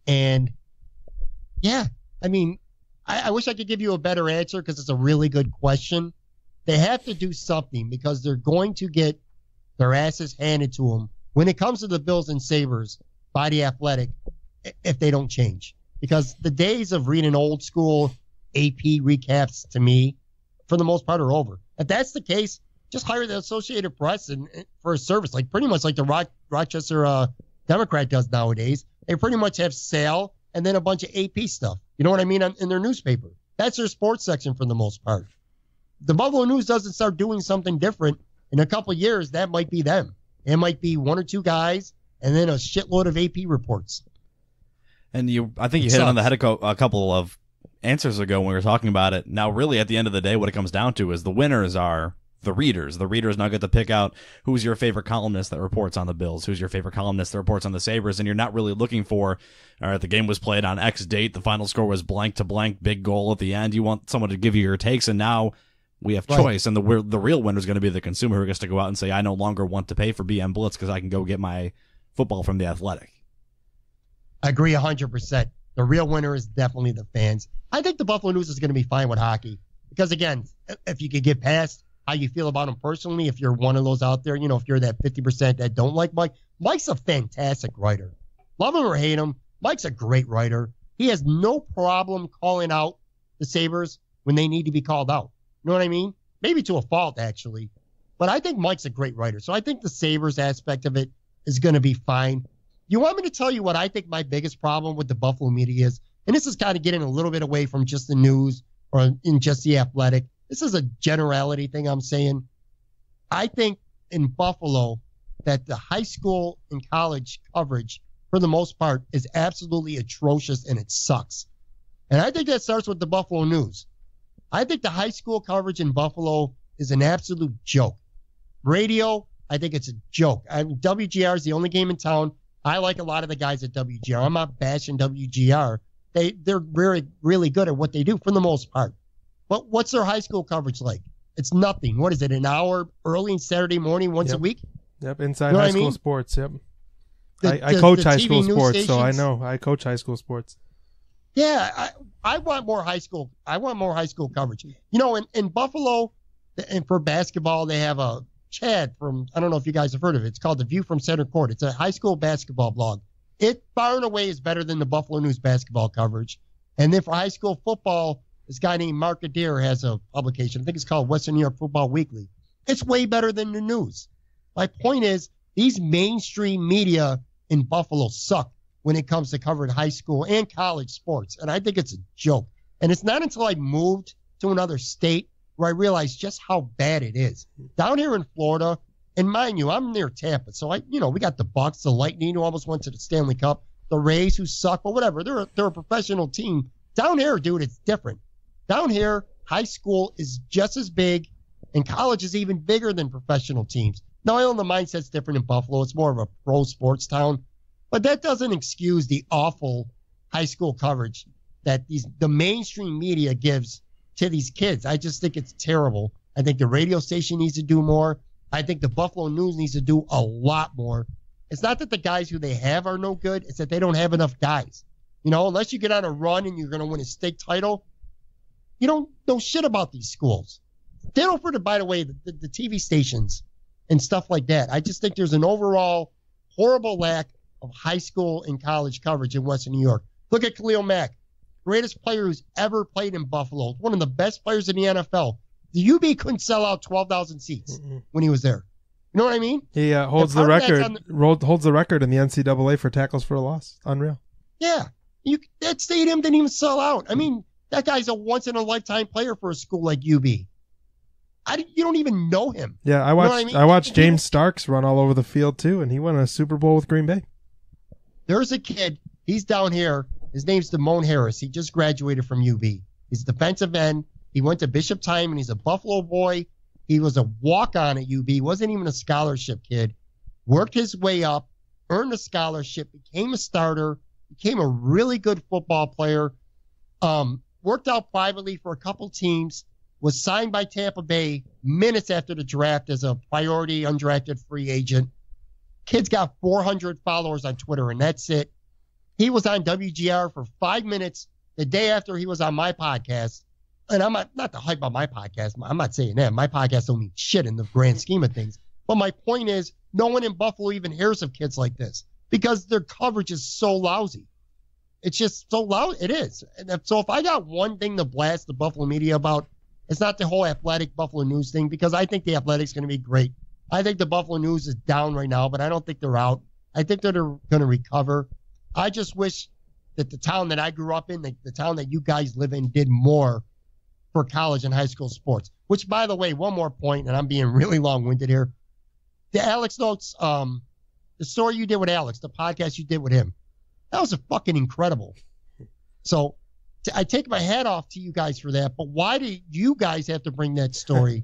And yeah, I mean, I wish I could give you a better answer because it's a really good question. They have to do something because they're going to get their asses handed to them when it comes to the Bills and Sabres by the Athletic if they don't change. Because the days of reading old school AP recaps, to me, for the most part, are over. If that's the case, just hire the Associated Press and for a service, pretty much like the Rochester Democrat does nowadays. They pretty much have Sale and then a bunch of AP stuff. You know what I mean? In their newspaper. That's their sports section for the most part. The Buffalo News doesn't start doing something different in a couple of years, that might be them. It might be one or two guys and then a shitload of AP reports. And I think you hit on the head a couple of answers ago when we were talking about it. Now, really, at the end of the day, what it comes down to is the winners are the readers. The readers now get to pick out who's your favorite columnist that reports on the Bills, who's your favorite columnist that reports on the Sabres, and you're not really looking for, all right, the game was played on X date, the final score was blank to blank, big goal at the end. You want someone to give you your takes, and now we have choice, and the real winner is going to be the consumer who gets to go out and say, I no longer want to pay for BM Blitz because I can go get my football from The Athletic. I agree 100%. The real winner is definitely the fans. I think the Buffalo News is going to be fine with hockey because, again, if you could get past how you feel about him personally, if you're one of those out there, if you're that 50% that don't like Mike, Mike's a fantastic writer. Love him or hate him, Mike's a great writer. He has no problem calling out the Sabres when they need to be called out. You know what I mean? Maybe to a fault, actually. But I think Mike's a great writer. So I think the Sabres aspect of it is going to be fine. You want me to tell you what I think my biggest problem with the Buffalo media is? And this is kind of getting a little bit away from just the news or in just the Athletic. This is a generality thing I'm saying. I think in Buffalo that the high school and college coverage, for the most part, is absolutely atrocious and it sucks. And I think that starts with the Buffalo News. I think the high school coverage in Buffalo is an absolute joke. Radio, I think it's a joke. WGR is the only game in town. I like a lot of the guys at WGR. I'm not bashing WGR. They're very, really good at what they do for the most part. But what's their high school coverage like? It's nothing. What is it, an hour early and Saturday morning once a week? Yep, inside high school sports, yep. I The coach high TV school news sports, so I stations? know. I coach high school sports. Yeah, I want more high school. I want more high school coverage. In Buffalo, and for basketball, they have a Chad from, I don't know if you guys have heard of it. It's called The View from Center Court. It's a high school basketball blog. It far and away is better than the Buffalo News basketball coverage. And then for high school football, this guy named Mark Adair has a publication. I think it's called Western New York Football Weekly. It's way better than the news. My point is, these mainstream media in Buffalo suck when it comes to covering high school and college sports. And I think it's a joke. And it's not until I moved to another state where I realized just how bad it is. Down here in Florida, and mind you, I'm near Tampa. So we got the Bucks, the Lightning who almost went to the Stanley Cup, the Rays who suck, but whatever. They're a professional team. Down here, dude, it's different. Down here, high school is just as big, and college is even bigger than professional teams. Now, I know the mindset's different in Buffalo. It's more of a pro sports town. But that doesn't excuse the awful high school coverage that the mainstream media gives to these kids. I just think it's terrible. I think the radio station needs to do more. I think the Buffalo News needs to do a lot more. It's not that the guys who they have are no good. It's that they don't have enough guys. Unless you get on a run and you're going to win a state title, you don't know shit about these schools. They don't for by the way, the TV stations and stuff like that. I just think there's an overall horrible lack of high school and college coverage in Western New York. Look at Khalil Mack, greatest player who's ever played in Buffalo, one of the best players in the NFL. The UB couldn't sell out 12,000 seats when he was there. You know what I mean? He holds the record. Holds the record in the NCAA for tackles for a loss. Unreal. Yeah, that stadium didn't even sell out. I mean, that guy's a once in a lifetime player for a school like UB. You don't even know him. Yeah, I watched James Starks run all over the field too, and he won a Super Bowl with Green Bay. There's a kid. He's down here. His name's Damone Harris. He just graduated from UB. He's a defensive end. He went to Bishop Time, and he's a Buffalo boy. He was a walk-on at UB. Wasn't even a scholarship kid. Worked his way up, earned a scholarship, became a starter, became a really good football player. Worked out privately for a couple teams. Was signed by Tampa Bay minutes after the draft as a priority undrafted free agent. Kid's got 400 followers on Twitter, and that's it. He was on WGR for 5 minutes the day after he was on my podcast. And I'm not to hype on my podcast. I'm not saying that. My podcast don't mean shit in the grand scheme of things. But my point is, no one in Buffalo even hears of kids like this because their coverage is so lousy. It's just so loud. It is. And so if I got one thing to blast the Buffalo media about, it's not the whole Athletic Buffalo News thing, because I think the Athletic's going to be great. I think the Buffalo News is down right now, but I don't think they're out. I think they're going to recover. I just wish that the town that I grew up in, the town that you guys live in, did more for college and high school sports. Which, by the way, one more point, and I'm being really long-winded here. The Alex Notes, the story you did with Alex, the podcast you did with him, that was a fucking incredible. So I take my hat off to you guys for that. But why do you guys have to bring that story?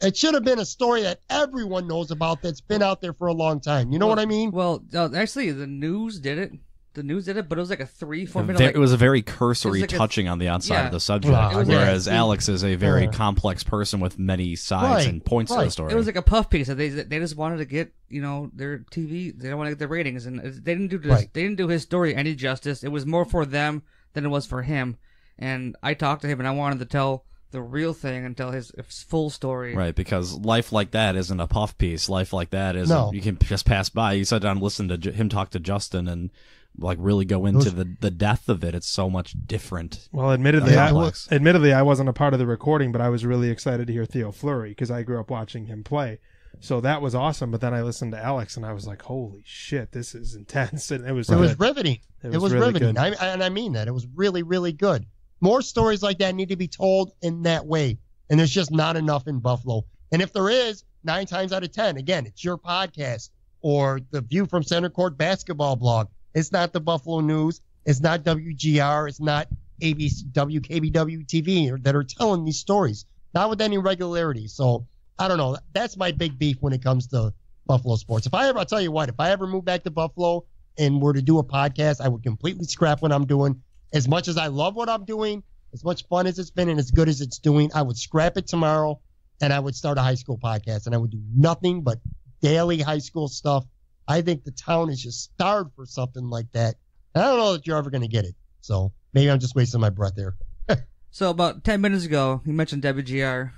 It should have been a story that everyone knows about that's been out there for a long time. You know what I mean? Well, actually, the news did it. The news did it, but it was like a 3-4 minute. It was a very cursory touching on the outside of the subject, whereas Alex is a very complex person with many sides and points to the story. It was like a puff piece. They just wanted to get their TV. They don't want to get their ratings, and they didn't do this. They didn't do his story any justice. It was more for them than it was for him. And I talked to him, and I wanted to tell the real thing and tell his full story. Right, because life like that isn't a puff piece. Life like that isn't. You can just pass by. You sat down and listened to him talk to Justin and really go into the depth of it. It's so much different. Well, admittedly, I wasn't a part of the recording, but I was really excited to hear Theo Fleury because I grew up watching him play. So that was awesome. But then I listened to Alex and I was like, holy shit, this is intense. And it was riveting. It was really riveting. Good. I mean that. It was really, really good. More stories like that need to be told in that way. And there's just not enough in Buffalo. And if there is, 9 times out of 10, again, it's your podcast or the View from Center Court basketball blog. It's not the Buffalo News. It's not WGR. It's not ABC, WKBW TV that are telling these stories. Not with any regularity. So, I don't know. That's my big beef when it comes to Buffalo sports. I'll tell you what, if I ever move back to Buffalo and were to do a podcast, I would completely scrap what I'm doing. As much as I love what I'm doing, as much fun as it's been and as good as it's doing, I would scrap it tomorrow and I would start a high school podcast and I would do nothing but daily high school stuff. I think the town is just starved for something like that. And I don't know that you're ever going to get it. So maybe I'm just wasting my breath there. So about 10 minutes ago, you mentioned WGR.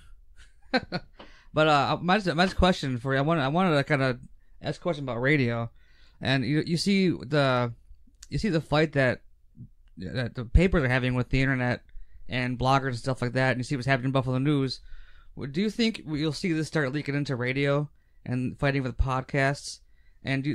But my question for you, I wanted to kind of ask a question about radio. And you see the fight that the papers are having with the internet and bloggers and stuff like that, and you see what's happening in Buffalo News. Do you think you'll see this start leaking into radio and fighting with podcasts? And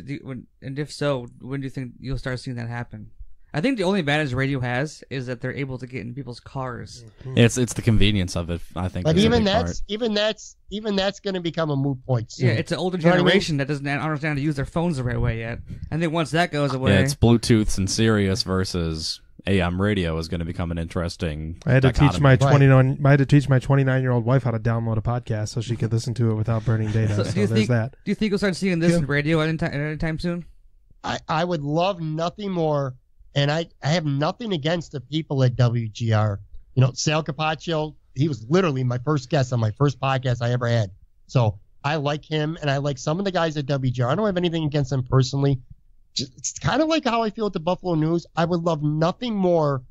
if so, when do you think you'll start seeing that happen? I think the only advantage radio has is that they're able to get in people's cars. It's the convenience of it, I think. But even that's going to become a moot point soon. Yeah, it's an older generation that doesn't understand how to use their phones the right way yet. I think once that goes away, it's Bluetooth and Sirius versus AM radio is going to become an interesting. I had to teach my 29-year-old wife how to download a podcast so she could listen to it without burning data. So there's that. Do you think we'll start seeing this in radio anytime soon? I would love nothing more, and I have nothing against the people at WGR. Sal Capaccio, he was literally my first guest on my first podcast I ever had. So I like him, and I like some of the guys at WGR. I don't have anything against them personally. It's kind of like how I feel with the Buffalo News. I would love nothing more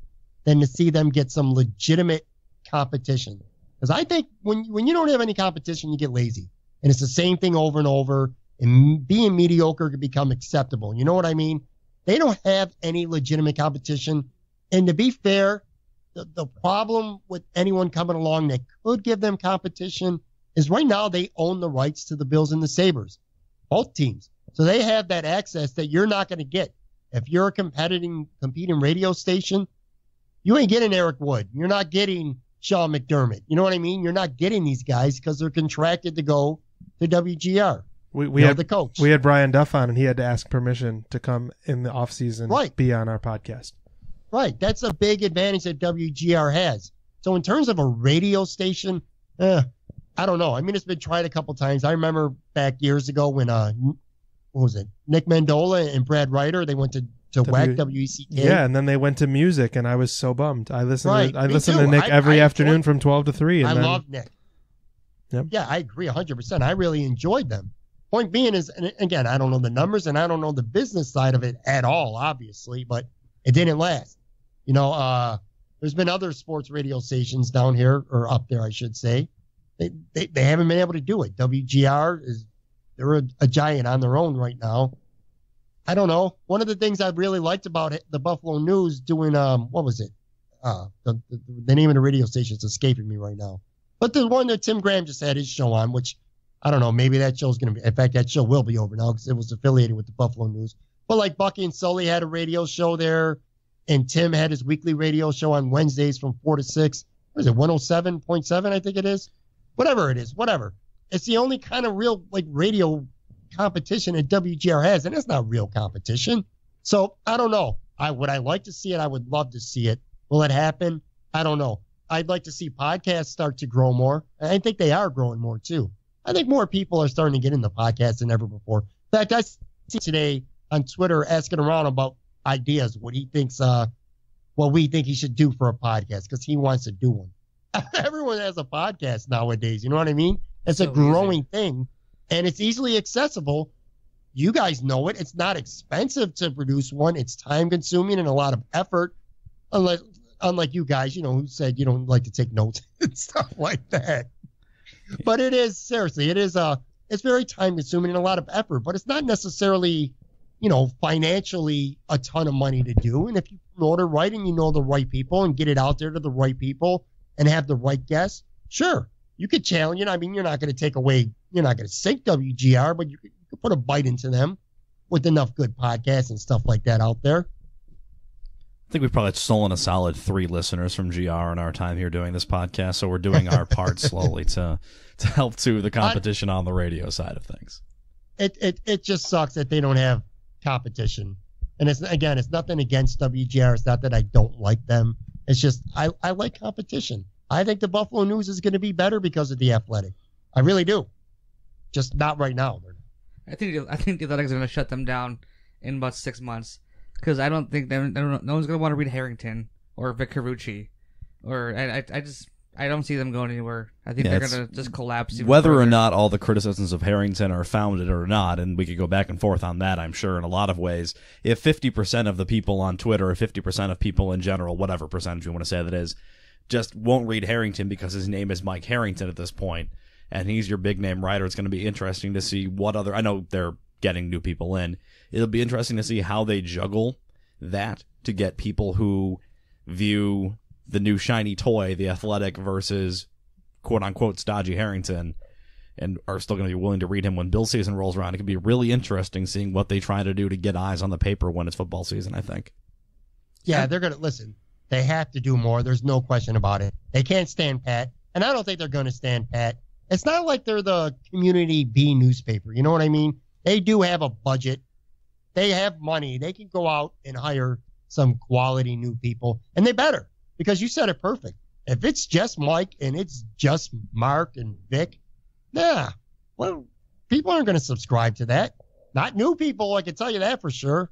than to see them get some legitimate competition. Because I think when you don't have any competition, you get lazy. And it's the same thing over and over. And being mediocre can become acceptable. You know what I mean? They don't have any legitimate competition. And to be fair, the problem with anyone coming along that could give them competition is right now they own the rights to the Bills and the Sabres. Both teams. So they have that access that you're not going to get. If you're a competing radio station, you ain't getting Eric Wood. You're not getting Sean McDermott. You know what I mean? You're not getting these guys because they're contracted to go to WGR. We had the coach. We had Brian Duff on, and he had to ask permission to come in the off season, be on our podcast. Right. That's a big advantage that WGR has. So in terms of a radio station, I don't know. I mean, it's been tried a couple times. I remember back years ago when what was it? Nick Mandola and Brad Ryder, they went to WAC, WECK. Yeah, and then they went to music, and I was so bummed. I listened to Nick every afternoon from 12 to 3. And love Nick. Yep. Yeah, I agree 100%. I really enjoyed them. Point being is, and again, I don't know the numbers, and I don't know the business side of it at all, obviously, but it didn't last. There's been other sports radio stations down here, or up there, I should say. They haven't been able to do it. WGR they're a giant on their own right now. I don't know. One of the things I really liked about the Buffalo News doing, what was it? The name of the radio station is escaping me right now. But the one that Tim Graham just had his show on, which, I don't know, maybe that show's going to be, in fact, that show will be over now because it was affiliated with the Buffalo News. But like Bucky and Sully had a radio show there, and Tim had his weekly radio show on Wednesdays from 4 to 6. What is it, 107.7, I think it is? Whatever it is, whatever. It's the only kind of real radio competition that WGR has, and it's not real competition. So I don't know. Would I like to see it? I would love to see it. Will it happen? I don't know. I'd like to see podcasts start to grow more. I think they are growing more too. I think more people are starting to get into podcasts than ever before. In fact, I see today on Twitter asking around about ideas, what he thinks, what we think he should do for a podcast, because he wants to do one. Everyone has a podcast nowadays. You know what I mean? It's a growing thing, and it's easily accessible. You guys know it. It's not expensive to produce one. It's time consuming and a lot of effort. Unlike you guys, you know, who said you don't like to take notes and stuff like that. But it is, seriously, it's very time consuming and a lot of effort, but it's not necessarily, you know, financially a ton of money to do. And if you promote it right and you know the right people and get it out there to the right people and have the right guests, sure, you could challenge it. I mean, you're not going to sink WGR, but you could put a bite into them with enough good podcasts and stuff like that out there. I think we've probably stolen a solid 3 listeners from GR in our time here doing this podcast, so we're doing our part slowly to help to the competition on the radio side of things. It just sucks that they don't have competition. And it's nothing against WGR. It's not that I don't like them. It's just I like competition. I think the Buffalo News is going to be better because of the Athletic. I really do. Just not right now. I think the Athletics are going to shut them down in about 6 months. Because I don't think no one's going to want to read Harrington or Vic Carucci. Or I don't see them going anywhere. I think they're going to just collapse. Whether or not all the criticisms of Harrington are founded or not, and we could go back and forth on that, I'm sure, in a lot of ways. If 50% of the people on Twitter or 50% of people in general, whatever percentage you want to say that is, just won't read Harrington because his name is Mike Harrington at this point, and he's your big name writer, it's going to be interesting to see what other... I know they're getting new people in. It'll be interesting to see how they juggle that to get people who view the new shiny toy, the Athletic, versus quote-unquote stodgy Harrington, and are still going to be willing to read him when Bill season rolls around. It could be really interesting seeing what they try to do to get eyes on the paper when it's football season, I think. Yeah, they're going to... Listen, they have to do more. There's no question about it. They can't stand pat, and I don't think they're going to stand pat. It's not like they're the Community B newspaper. You know what I mean? They do have a budget. They have money. They can go out and hire some quality new people, and they better, because you said it perfect. If it's just Mike and it's just Mark and Vic, well, people aren't going to subscribe to that. Not new people, I can tell you that for sure.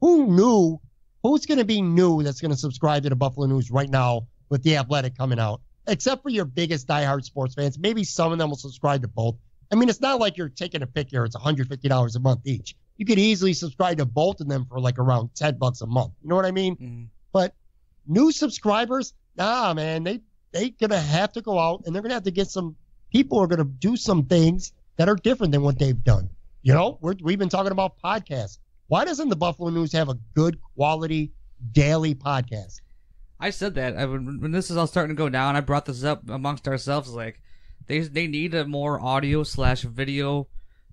Who knew? Who's going to be new that's going to subscribe to the Buffalo News right now with the Athletic coming out? Except for your biggest diehard sports fans. Maybe some of them will subscribe to both. I mean, it's not like you're taking a pick here. It's $150 a month each. You could easily subscribe to both of them for like around $10 a month. You know what I mean? Mm. But new subscribers, man, they're going to have to go out and they're going to have to get some people who are going to do some things that are different than what they've done. You know, we've been talking about podcasts. Why doesn't the Buffalo News have a good quality daily podcast? I said that when this is all starting to go down. I brought this up amongst ourselves. Like, they need a more audio/video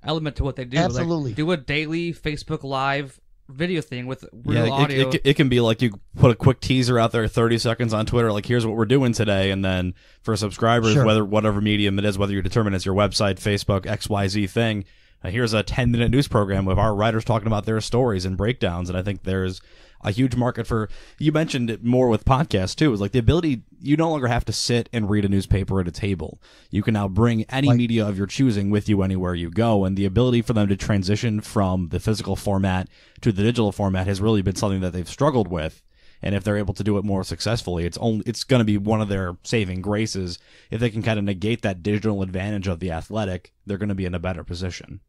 element to what they do. Absolutely. Like, do a daily Facebook Live video thing with real audio. It can be like you put a quick teaser out there, 30 seconds on Twitter, like here's what we're doing today, and then for subscribers, whatever medium it is, whether you determine it's your website, Facebook, XYZ thing, here's a 10-minute news program with our writers talking about their stories and breakdowns. And I think there's a huge market for, you mentioned it more with podcasts too, is like the ability, you no longer have to sit and read a newspaper at a table. You can now bring any media of your choosing with you anywhere you go, and the ability for them to transition from the physical format to the digital format has really been something that they've struggled with. And if they're able to do it more successfully, it's going to be one of their saving graces. If they can kind of negate that digital advantage of the Athletic, they're going to be in a better position.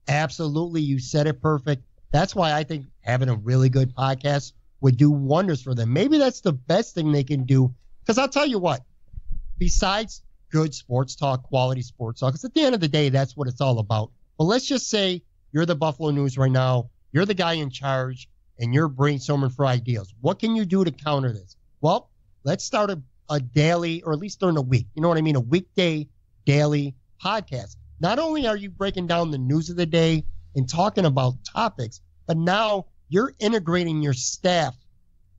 Absolutely. You said it perfect. That's why I think having a really good podcast would do wonders for them. Maybe that's the best thing they can do. Because I'll tell you what, besides good sports talk, quality sports talk, because at the end of the day, that's what it's all about. But let's just say you're the Buffalo News right now. You're the guy in charge, and you're brainstorming for ideas. What can you do to counter this? Well, let's start a daily, or at least during the week. You know what I mean? A weekday daily podcast. Not only are you breaking down the news of the day and talking about topics, but now you're integrating your staff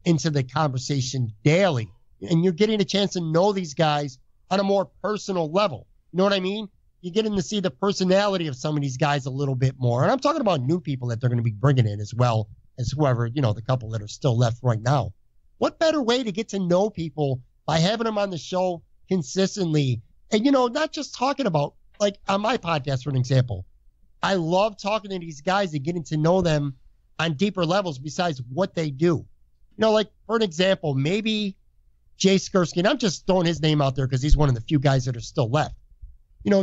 into the conversation daily. And you're getting a chance to know these guys on a more personal level. You know what I mean? You're getting to see the personality of some of these guys a little bit more. And I'm talking about new people that they're going to be bringing in as well as whoever, the couple that are still left right now. what better way to get to know people by having them on the show consistently? And, not just talking about, like on my podcast, for an example, I love talking to these guys and getting to know them on deeper levels besides what they do. Like for an example, maybe Jay Skursky, and I'm just throwing his name out there because he's one of the few guys that are still left.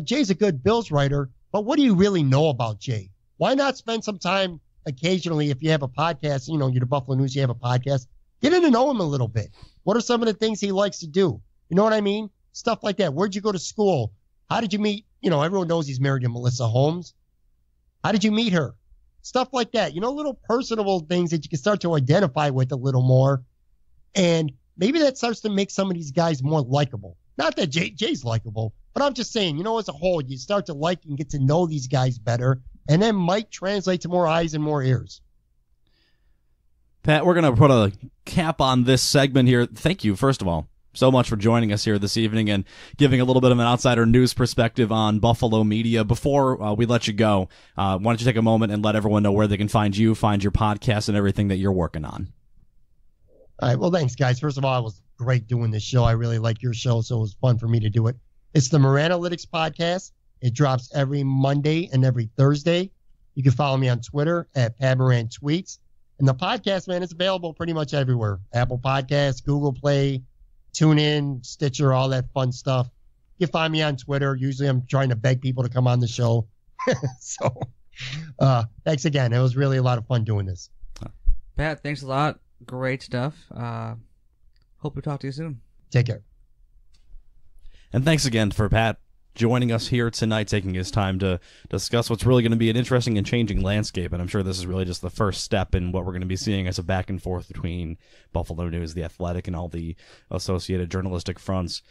Jay's a good Bills writer, but what do you really know about Jay? Why not spend some time occasionally if you have a podcast, you're the Buffalo News, you have a podcast, get in to know him a little bit. What are some of the things he likes to do? You know what I mean? Stuff like that. Where'd you go to school? How did you meet? Everyone knows he's married to Melissa Holmes. How did you meet her? Stuff like that. Little personable things that you can start to identify with a little more. And maybe that starts to make some of these guys more likable. Not that Jay's likable, but I'm just saying, as a whole, you start to like and get to know these guys better, and then might translate to more eyes and more ears. Pat, we're going to put a cap on this segment here. Thank you, first of all, so much for joining us here this evening and giving a little bit of an outsider news perspective on Buffalo media. Before we let you go, why don't you take a moment and let everyone know where they can find you, find your podcast, and everything that you're working on. All right. Well, thanks, guys. First of all, it was great doing this show. I really like your show, so it was fun for me to do it. It's the Moran Analytics Podcast. It drops every Monday and every Thursday. You can follow me on Twitter at Pat Moran Tweets. And the podcast, man, it's available pretty much everywhere. Apple Podcasts, Google Play, TuneIn, Stitcher, all that fun stuff. You can find me on Twitter. Usually I'm trying to beg people to come on the show. So thanks again. It was really a lot of fun doing this. Pat, thanks a lot. Great stuff. Hope we talk to you soon. Take care. And thanks again for Pat joining us here tonight, taking his time to discuss what's really going to be an interesting and changing landscape. And I'm sure this is really just the first step in what we're going to be seeing as a back and forth between Buffalo News, The Athletic, and all the associated journalistic fronts.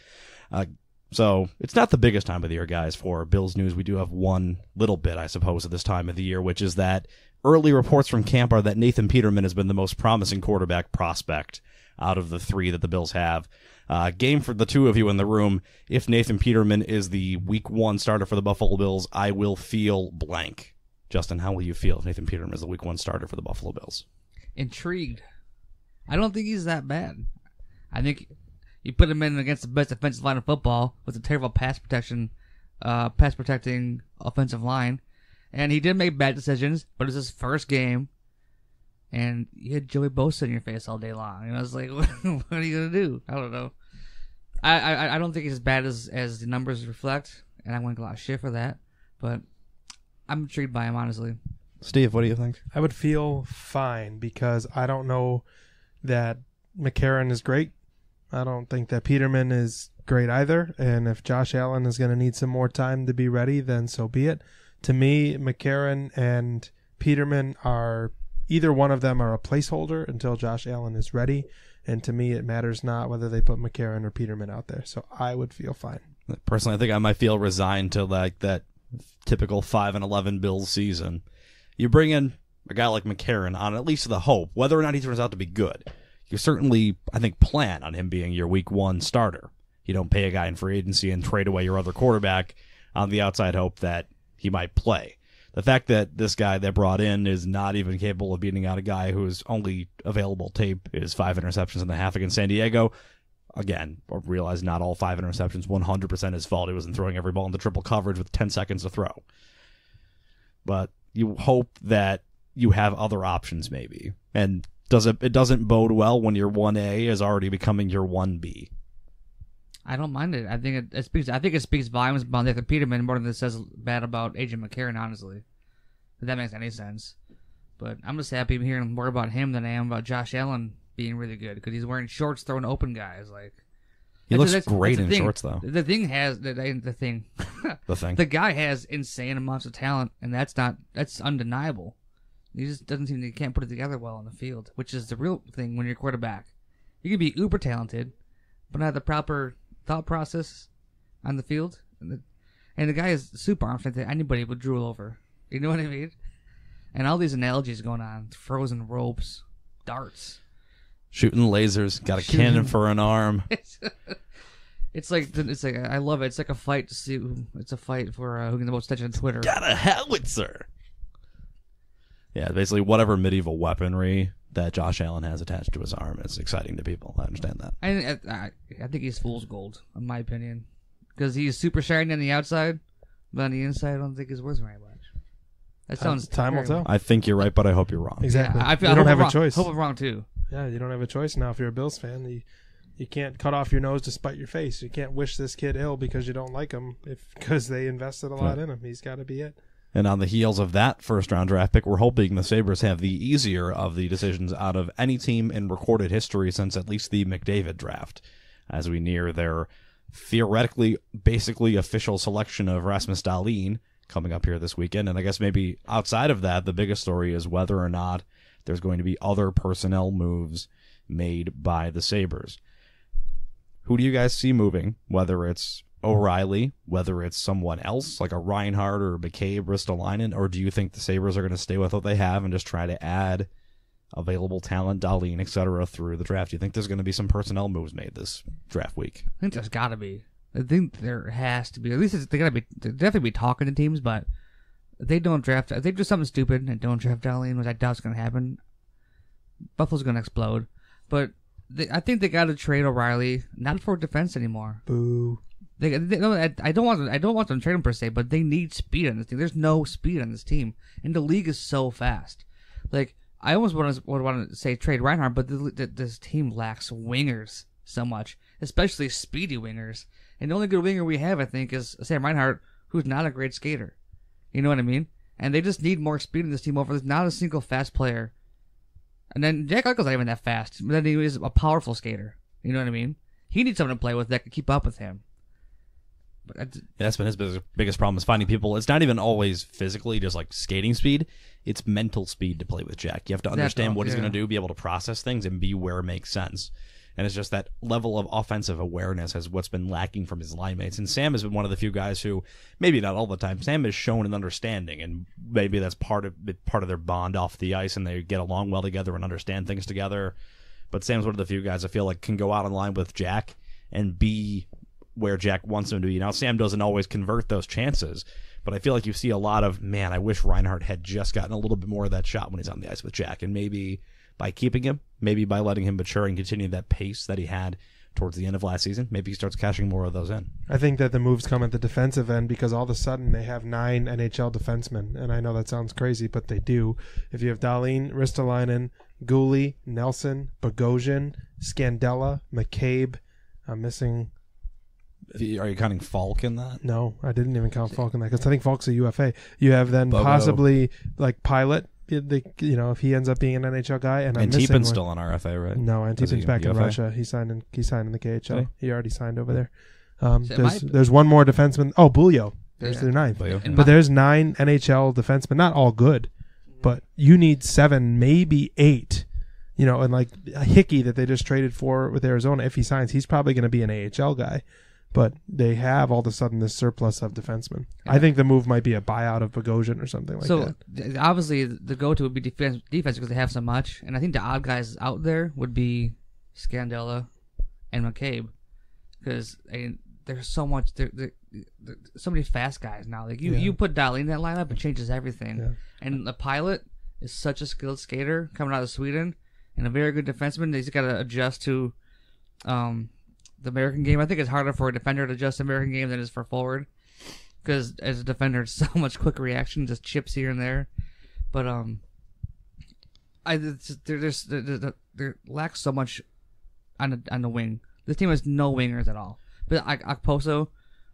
So it's not the biggest time of the year, guys, for Bills news. We do have one little bit, I suppose, at this time of the year, which is that early reports from camp are that Nathan Peterman has been the most promising quarterback prospect out of the three that the Bills have. Game for the two of you in the room. If Nathan Peterman is the week 1 starter for the Buffalo Bills, I will feel blank. Justin, how will you feel if Nathan Peterman is the week 1 starter for the Buffalo Bills? Intrigued. I don't think he's that bad. I think you put him in against the best defensive line of football with a terrible pass protecting offensive line. And he did make bad decisions, but it's his first game. And you had Joey Bosa in your face all day long. And I was like, what are you going to do? I don't know. I don't think he's as bad as the numbers reflect. And I'm going to get a lot of shit for that. But I'm intrigued by him, honestly. Steve, what do you think? I would feel fine because I don't know that McCarron is great. I don't think that Peterman is great either. And if Josh Allen is going to need some more time to be ready, then so be it. To me, McCarron and Peterman are... either one of them are a placeholder until Josh Allen is ready, and to me it matters not whether they put McCarron or Peterman out there, so I would feel fine. Personally, I think I might feel resigned to like that typical 5-11 Bills season. You bring in a guy like McCarron on at least the hope, whether or not he turns out to be good. You certainly, I think, plan on him being your week 1 starter. You don't pay a guy in free agency and trade away your other quarterback on the outside hope that he might play. The fact that this guy they brought in is not even capable of beating out a guy whose only available tape is 5 interceptions in the half against San Diego. Again, I realize not all 5 interceptions, 100% his fault. He wasn't throwing every ball into triple coverage with 10 seconds to throw. But you hope that you have other options maybe. And it doesn't bode well when your 1A is already becoming your 1B. I don't mind it. I think it speaks volumes about Nathan Peterman more than it says bad about AJ McCarron, honestly. If that makes any sense. But I'm just happy hearing more about him than I am about Josh Allen being really good because he's wearing shorts throwing open guys. Like he looks great in shorts, though. The guy has insane amounts of talent, and that's undeniable. He just he can't put it together well on the field, which is the real thing when you're a quarterback. You can be uber talented, but not the proper thought process on the field. And the guy is super arm strength that anybody would drool over. You know what I mean? And all these analogies going on. Frozen ropes, darts. Shooting lasers, got a cannon for an arm. It's like I love it. It's like a fight to see. It's a fight for who can the most attention on Twitter. Got a howitzer. Yeah, basically whatever medieval weaponry that Josh Allen has attached to his arm is exciting to people. I understand that. I think he's fool's gold, in my opinion, because he's super shiny on the outside, but on the inside, I don't think he's worth very much. That sounds time will tell. I think you're right, but I hope you're wrong. Exactly. Yeah, You don't have a wrong. choice. Hope I'm wrong too. Yeah, you don't have a choice now. If you're a Bills fan, you can't cut off your nose to spite your face. You can't wish this kid ill because you don't like him, because they invested a lot in him. He's got to be it. And on the heels of that first-round draft pick, we're hoping the Sabres have the easier of the decisions out of any team in recorded history since at least the McDavid draft, as we near their theoretically, basically official selection of Rasmus Dahlin coming up here this weekend. And I guess maybe outside of that, the biggest story is whether or not there's going to be other personnel moves made by the Sabres. Who do you guys see moving, whether it's O'Reilly, whether it's someone else like a Reinhardt or McCabe, Ristolainen, or do you think the Sabres are going to stay with what they have and just try to add available talent, Dahlin, etc., through the draft? Do you think there's going to be some personnel moves made this draft week? I think there's got to be. I think there has to be. At least they got to be. They definitely be talking to teams, but if they don't draft. If they do something stupid and don't draft Dahlin, which I doubt is going to happen, Buffalo's going to explode. But I think they got to trade O'Reilly, not for defense anymore. Boo. No, I don't want them to trade him per se, but they need speed on this team. There's no speed on this team, and the league is so fast. Like I almost would want to say trade Reinhardt, but this team lacks wingers so much, especially speedy wingers. And the only good winger we have, I think, is Sam Reinhart, who's not a great skater. You know what I mean? And they just need more speed in this team. There's not a single fast player. And then Jack Eichel's not even that fast, but then he is a powerful skater. You know what I mean? He needs someone to play with that can keep up with him. But that's been his biggest problem, is finding people. It's not even always physically just like skating speed. It's mental speed to play with Jack. You have to understand what he's going to do, be able to process things, and be where it makes sense. And it's just that level of offensive awareness is what's been lacking from his line mates. And Sam has been one of the few guys who, maybe not all the time, Sam has shown an understanding, and maybe that's part of their bond off the ice, and they get along well together and understand things together. But Sam's one of the few guys I feel like can go out on line with Jack and be where Jack wants him to be. Now, Sam doesn't always convert those chances, but I feel like you see a lot of, man, I wish Reinhardt had just gotten a little bit more of that shot when he's on the ice with Jack. And maybe by keeping him, maybe by letting him mature and continue that pace that he had towards the end of last season, maybe he starts cashing more of those in. I think that the moves come at the defensive end because all of a sudden they have 9 NHL defensemen. And I know that sounds crazy, but they do. If you have Dahlin, Ristolainen, Gulli, Nelson, Bogosian, Scandella, McCabe, I'm missing... Are you counting Falk in that? No, I didn't even count Falk in that because I think Falk's a UFA. You have then Bogo. Possibly like Pilot, if he ends up being an NHL guy, and I'm missing Antipin's still an RFA, right? No, Antipin's back in UFA? Russia. He signed in the KHL. Okay. He already signed over there. There's one more defenseman. Oh, Bulio. There's their 9th. Bulio. But there's 9 NHL defensemen, not all good, but you need 7, maybe 8. And like Hickey that they just traded for with Arizona, if he signs, he's probably going to be an AHL guy. But they have all of a sudden this surplus of defensemen. Yeah. I think the move might be a buyout of Bogosian or something like that. So obviously the go-to would be defense because they have so much, and I think the odd guys out there would be Scandella and McCabe because there's so much. There's so many fast guys now. Like you put Dahlin in that lineup, it changes everything. Yeah. And the Pilot is such a skilled skater coming out of Sweden and a very good defenseman. He's got to adjust to the American game. I think it's harder for a defender to adjust the American game than it is for a forward, because as a defender, it's so much quick reaction, just chips here and there. But there lacks so much on the wing. This team has no wingers at all. But Okposo,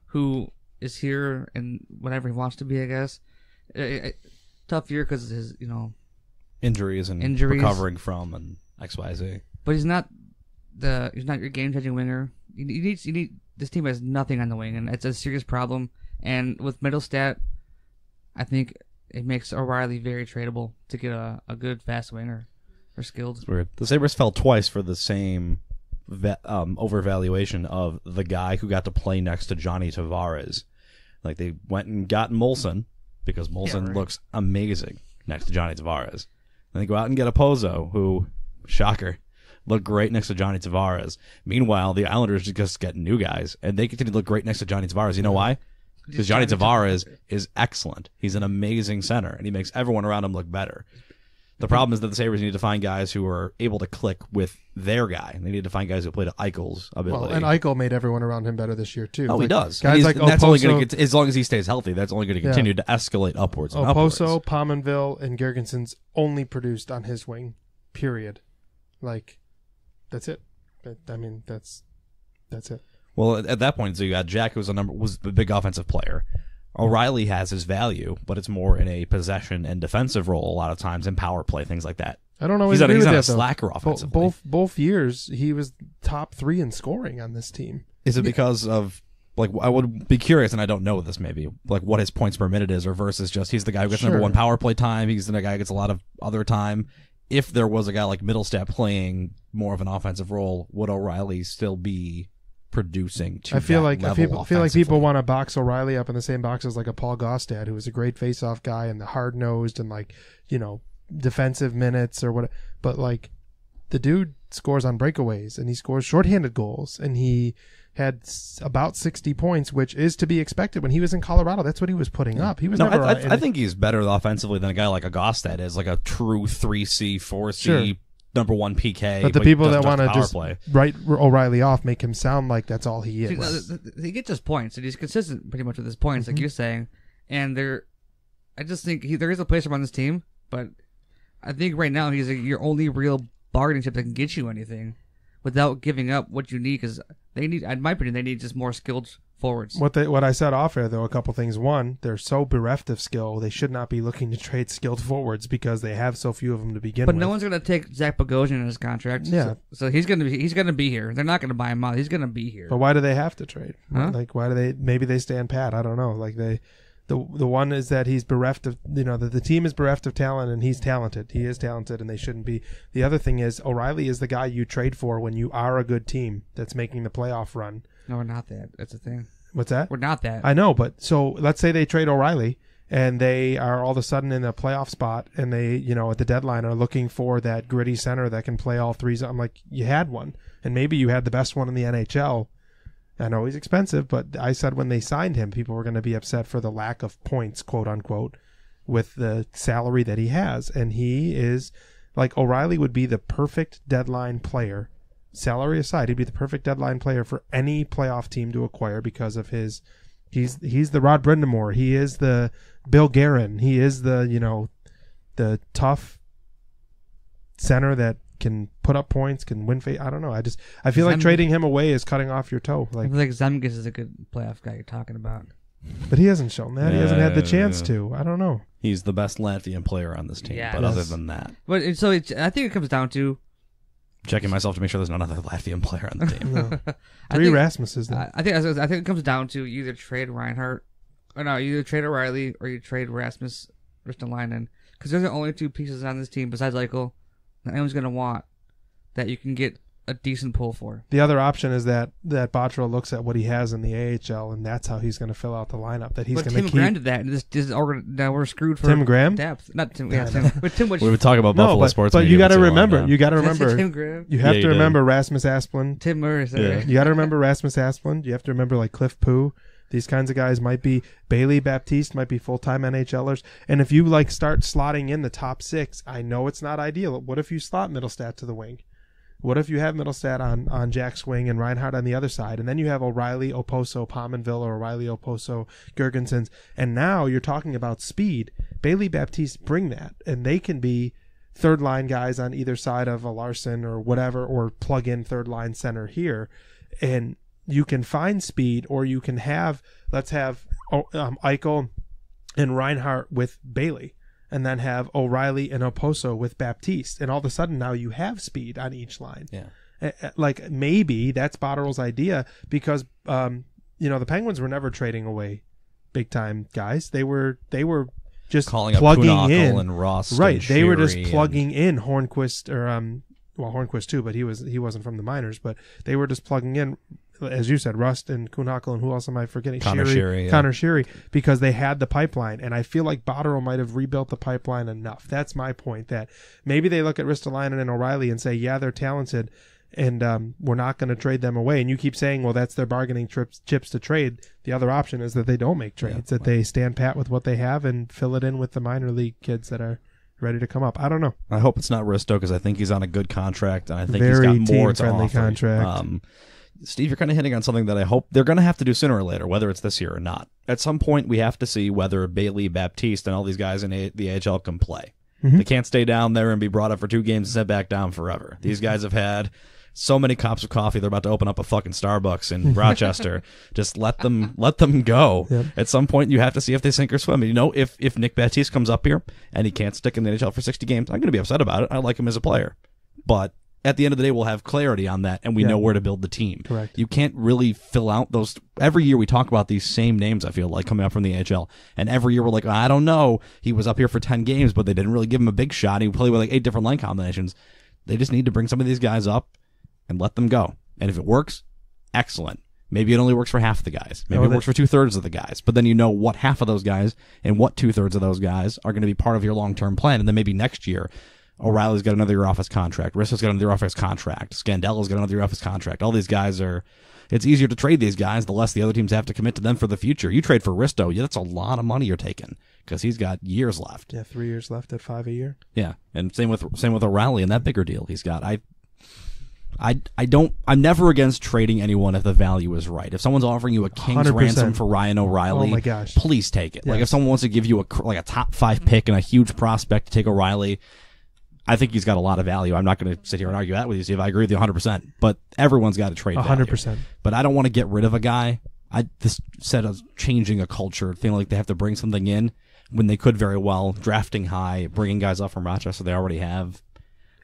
who is here and whatever he wants to be, I guess. Tough year because his injuries recovering from and XYZ. But he's not your game-changing winger. You need. This team has nothing on the wing, and it's a serious problem. And with Middlestat, I think it makes O'Reilly very tradable to get a good fast winger or skilled. It's weird. The Sabres fell twice for the same overvaluation of the guy who got to play next to Johnny Tavares. Like they went and got Molson because Molson looks amazing next to Johnny Tavares. Then they go out and get Okposo, who, shocker, look great next to Johnny Tavares. Meanwhile, the Islanders just get new guys, and they continue to look great next to Johnny Tavares. You know why? Because Johnny Tavares is excellent. He's an amazing center, and he makes everyone around him look better. The problem is that the Sabres need to find guys who are able to click with their guy. They need to find guys who play to Eichel's ability. Well, and Eichel made everyone around him better this year too. Oh, he does. Guys like that's only going Oposo, to as long as he stays healthy. That's only going to continue to escalate upwards and Oposo, upwards. Pominville, and Gergenson's only produced on his wing. Period. Like, that's it. I mean, that's it. Well, at that point, so you got Jack, who was the big offensive player. O'Reilly has his value, but it's more in a possession and defensive role a lot of times, in power play, things like that. I don't know. He's not that, a slacker offensively. Both years, he was top 3 in scoring on this team. Is it because of, like, I would be curious, and I don't know this maybe, like what his points per minute is, or versus just he's the guy who gets number 1 power play time, he's the guy who gets a lot of other time. If there was a guy like Middlestat playing more of an offensive role, would O'Reilly still be producing to I feel like people want to box O'Reilly up in the same box as like a Paul Gaustad, who was a great face-off guy and the hard-nosed and, like, you know, defensive minutes or what. But, like, the dude scores on breakaways and he scores shorthanded goals, and he had about 60 points, which is to be expected. When he was in Colorado, that's what he was putting up. He was I think he's better offensively than a guy like a Gaustad is, like a true 3C, 4C number 1 PK. But the people that want to just write O'Reilly off make him sound like that's all he is. He gets his points, and he's consistent pretty much with his points, like you're saying. And I just think there is a place for him on this team, but I think right now he's your only real bargaining chip that can get you anything without giving up what you need, because they need, in my opinion, they need just more skilled forwards. What I said off air, though, a couple things. One, they're so bereft of skill, they should not be looking to trade skilled forwards because they have so few of them to begin with. But no one's going to take Zach Bogosian in his contract. Yeah. So he's going to be here. They're not going to buy him out. He's going to be here. But why do they have to trade? Huh? Like, why do they? Maybe they stand pat. I don't know. Like the one is that he's bereft of, the team is bereft of talent, and he's talented. He is talented, and they shouldn't be. The other thing is O'Reilly is the guy you trade for when you are a good team that's making the playoff run. No, we're not that. That's the thing. What's that? We're not that. I know, but so let's say they trade O'Reilly and they are all of a sudden in a playoff spot, and they, at the deadline are looking for that gritty center that can play all 3. I'm like, you had one, and maybe you had the best one in the NHL. I know he's expensive, but I said when they signed him, people were going to be upset for the lack of points, quote unquote, with the salary that he has. And he is, like, O'Reilly would be the perfect deadline player. Salary aside, he'd be the perfect deadline player for any playoff team to acquire because of his, he's the Rod Brindamore. He is the Bill Guerin. He is the, the tough center that can put up points, can win. I don't know. I feel like trading him away is cutting off your toe. Like, I feel like Zemgus is a good playoff guy you're talking about. But he hasn't shown that. He hasn't had the chance to. I don't know. He's the best Latvian player on this team, but other than that. But I think it comes down to checking myself to make sure there's not another Latvian player on the team. No. 3 Rasmuses. Then. I think it comes down to either trade Reinhardt, either trade O'Reilly or you trade Rasmus Ristolainen, because they're the only 2 pieces on this team besides Eichel that anyone's going to want that you can get a decent pull for. The other option is that Botterill looks at what he has in the AHL, and that's how he's going to fill out the lineup. That he's going to keep. Tim Graham did that, and now we're screwed for Tim Graham depth. Not Tim. Yeah, Tim. But Tim was. We would talk about Buffalo sports, but you got to remember. Tim Graham. You have to remember Rasmus Asplund. Tim Murray. Yeah. You got to remember Rasmus Asplund. You have to remember like Cliff Poo. These kinds of guys might be Bailey Baptiste, might be full-time NHLers. And if you like start slotting in the top 6, I know it's not ideal. What if you slot Middlestat to the wing? What if you have Middlestat on Jack's wing and Reinhardt on the other side, and then you have O'Reilly, Oposo, Pominville, or O'Reilly, Oposo, Gergensons, and now you're talking about speed. Bailey Baptiste bring that, and they can be third-line guys on either side of a Larson or whatever, or plug-in third-line center here, and you can find speed, or you can have, let's have Eichel and Reinhardt with Bailey, and then have O'Reilly and Oposo with Baptiste. And all of a sudden now you have speed on each line. Yeah. Like maybe that's Botterill's idea because, the Penguins were never trading away big time guys. They were just calling plugging up in and Ross. Right. And They were just Sherry plugging in Hornquist or, Hornquist too, but he wasn't from the minors, but they were just plugging in, as you said, Rust and Kuhnhackl, and who else am I forgetting? Connor Sherry, because they had the pipeline, and I feel like Botterill might have rebuilt the pipeline enough. That's my point, that maybe they look at Ristolainen and O'Reilly and say, yeah, they're talented, and we're not going to trade them away. And you keep saying, well, that's their bargaining chips to trade. The other option is that they don't make trades, that they stand pat with what they have and fill it in with the minor league kids that are ready to come up. I don't know. I hope it's not Risto because I think he's on a good contract, and I think Very he's got more to team-friendly offer. contract. Steve, you're kind of hitting on something that I hope they're going to have to do sooner or later, whether it's this year or not. At some point, we have to see whether Bailey, Baptiste, and all these guys in the AHL can play. They can't stay down there and be brought up for 2 games and sent back down forever. These guys have had so many cups of coffee, they're about to open up a fucking Starbucks in Rochester. Just let them go. Yep. At some point, you have to see if they sink or swim. You know, if Nick Baptiste comes up here and he can't stick in the NHL for 60 games, I'm going to be upset about it. I like him as a player. But at the end of the day, we'll have clarity on that, and we know where to build the team. Correct. You can't really fill out those. Every year we talk about these same names, I feel like, coming up from the AHL. And every year we're like, I don't know. He was up here for 10 games, but they didn't really give him a big shot. He played with like 8 different line combinations. They just need to bring some of these guys up and let them go. And if it works, excellent. Maybe it only works for half the guys. Maybe it works for 2/3 of the guys. But then you know what half of those guys and what 2/3 of those guys are going to be part of your long-term plan. And then maybe next year, O'Reilly's got another year off his contract. Risso's got another year off his contract. Scandella's got another year off his contract. All these guys are... It's easier to trade these guys the less the other teams have to commit to them for the future. You trade for Risto, that's a lot of money you're taking because he's got years left. Yeah, 3 years left at $5 a year. Yeah, and same with O'Reilly and that bigger deal he's got. I'm never against trading anyone if the value is right. If someone's offering you a king's 100%. ransom for Ryan O'Reilly, Oh my gosh, please take it. Yes. Like if someone wants to give you a top 5 pick and a huge prospect to take O'Reilly, I think he's got a lot of value. I'm not going to sit here and argue that with you, Steve. I agree with you 100%. But everyone's got to trade 100%. But I don't want to get rid of a guy. This said of changing a culture, feeling like they have to bring something in when they could very well, drafting high, bringing guys up from Rochester they already have.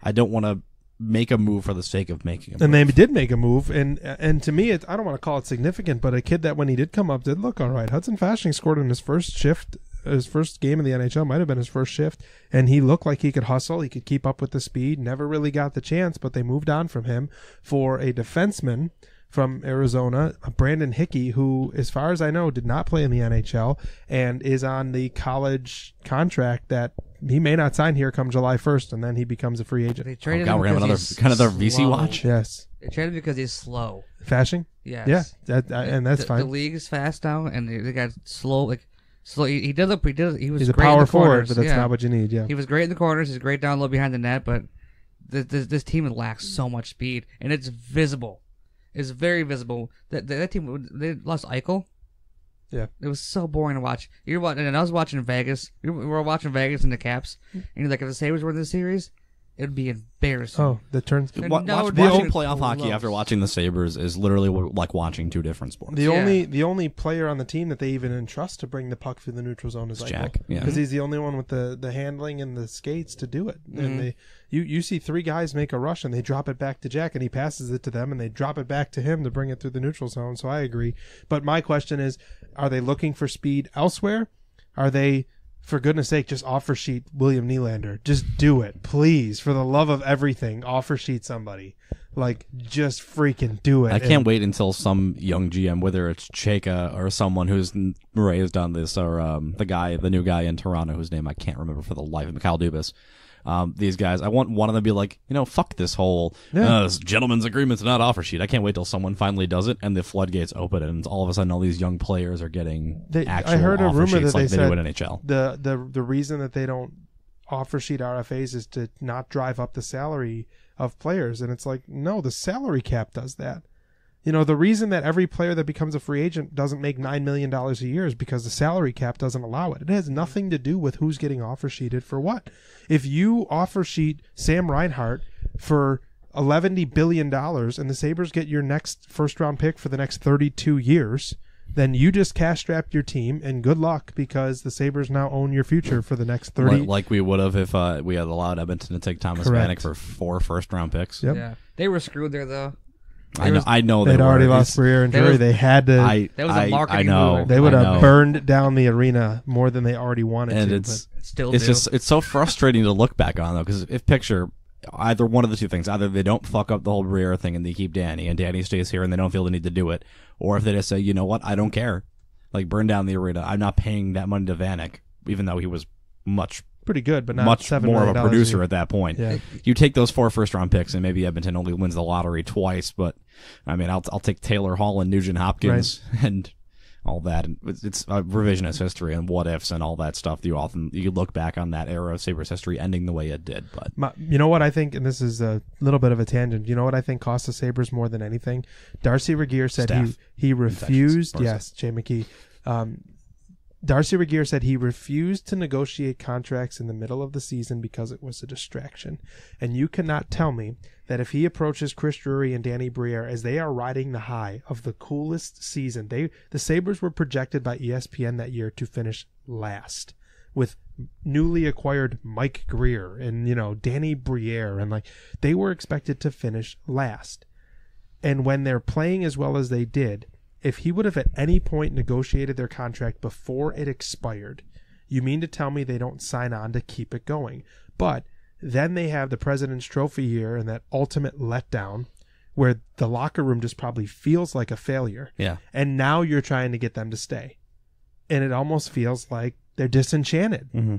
I don't want to make a move for the sake of making a move. And they did make a move, and to me, I don't want to call it significant, but a kid that when he did come up did look all right. Hudson Fasching scored in his first shift. His first game in the NHL might have been his first shift, and he looked like he could hustle. He could keep up with the speed. Never really got the chance, but they moved on from him for a defenseman from Arizona, Brandon Hickey, who, as far as I know, did not play in the NHL and is on the college contract that he may not sign here come July 1st, and then he becomes a free agent. They traded we're him going to have another VC slow. watch? Yes. They traded him because he's slow. Fasching? Yes. Yeah, and that's fine. The league is fast now, and they got slow. So he did look. He was. He's a great in power the forward, corners. but that's Yeah. not what you need. Yeah, He was great in the corners. He's great down low behind the net, but this team lacks so much speed, and it's visible. It's very visible. That team, they lost Eichel. Yeah, it was so boring to watch. You're watching, and I was watching Vegas. We were watching Vegas in the Caps, and you're like, if the Sabres were in this series, it'd be embarrassing. Oh, the turns. And now Watching we're watching playoff hockey close. after watching the Sabres is literally like watching 2 different sports. The only player on the team that they even entrust to bring the puck through the neutral zone is Jack, yeah. because he's the only one with the handling and the skates to do it. And you see 3 guys make a rush and they drop it back to Jack and he passes it to them and they drop it back to him to bring it through the neutral zone. So I agree. But my question is, are they looking for speed elsewhere? Are they, for goodness sake, just offer sheet William Nylander? Just do it, please, for the love of everything. Offer sheet somebody, like just freaking do it. I can't wait until some young GM, whether it's Cheka or someone who's raised on this, or the new guy in Toronto whose name I can't remember for the life of me, Kyle Dubas. These guys, I want one of them to be like, fuck this whole this gentleman's agreement's not offer sheet. I can't wait till someone finally does it and the floodgates open and all of a sudden all these young players are getting actual I heard a offer rumor sheets that like they they do said in NHL. the reason that they don't offer sheet RFAs is to not drive up the salary of players, and it's like, no, the salary cap does that. The reason that every player that becomes a free agent doesn't make $9 million a year is because the salary cap doesn't allow it. It has nothing to do with who's getting offer sheeted for what. If you offer sheet Sam Reinhart for $11 billion and the Sabres get your next first-round pick for the next 32 years, then you just cash-strapped your team, and good luck, because the Sabres now own your future for the next 30. Like we would have if we had allowed Edmonton to take Thomas Correct. Vanek for 4 first-round picks. Yep. Yeah, they were screwed there though. I know They'd they already were. lost Briere and Drury. They had to. That was a marketing I know. move. They would I have know. burned down the arena more than they already wanted And to. it's Still it's so frustrating to look back on though, because if picture either one of the two things, either they don't fuck up the whole Briere thing and they keep Danny and Danny stays here and they don't feel the need to do it, or if they just say, you know what, I don't care, like burn down the arena. I'm not paying that money to Vanek, even though he was pretty good, but not much $7 more of a million producer year. at that point. Yeah. You take those 4 first-round picks, and maybe Edmonton only wins the lottery twice. But I mean, I'll take Taylor Hall and Nugent Hopkins, and all that. And it's revisionist history and what ifs and all that stuff. You look back on that era of Sabres history ending the way it did. But you know what I think, and this is a little bit of a tangent. You know what I think cost the Sabres more than anything? Darcy Regier said he refused. Yes, Jay McKee. Darcy Regier said he refused to negotiate contracts in the middle of the season because it was a distraction. And you cannot tell me that if he approaches Chris Drury and Danny Briere as they are riding the high of the coolest season, the Sabres were projected by ESPN that year to finish last with newly acquired Mike Grier and, Danny Briere. And they were expected to finish last. And when they're playing as well as they did, if he would have at any point negotiated their contract before it expired, you mean to tell me they don't sign on to keep it going? But then they have the President's Trophy here and that ultimate letdown where the locker room just probably feels like a failure. Yeah. And now you're trying to get them to stay. And it almost feels like they're disenchanted. Mm-hmm.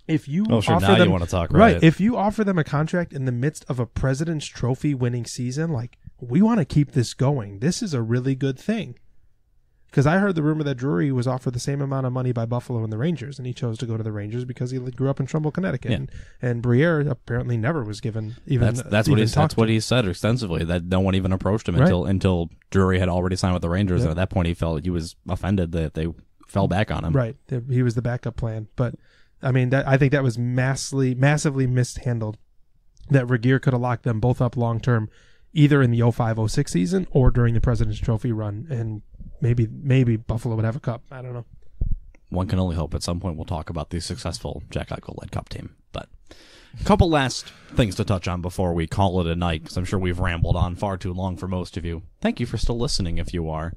If you offer now them, you want to talk, right? If you offer them a contract in the midst of a President's Trophy winning season, we want to keep this going. This is a really good thing. Because I heard the rumor that Drury was offered the same amount of money by Buffalo and the Rangers, and he chose to go to the Rangers because he grew up in Trumbull, Connecticut. Yeah. And Briere apparently never was given even. That's what he said extensively. That no one even approached him until Drury had already signed with the Rangers, and at that point he was offended that they fell back on him. Right, he was the backup plan. But I mean, I think that was massively mishandled. That Regier could have locked them both up long term, either in the 05-06 season or during the President's Trophy run, and maybe Buffalo would have a cup. I don't know. One can only hope at some point we'll talk about the successful Jack Eichel-led Cup team. But a couple last things to touch on before we call it a night, because I'm sure we've rambled on far too long for most of you. Thank you for still listening if you are.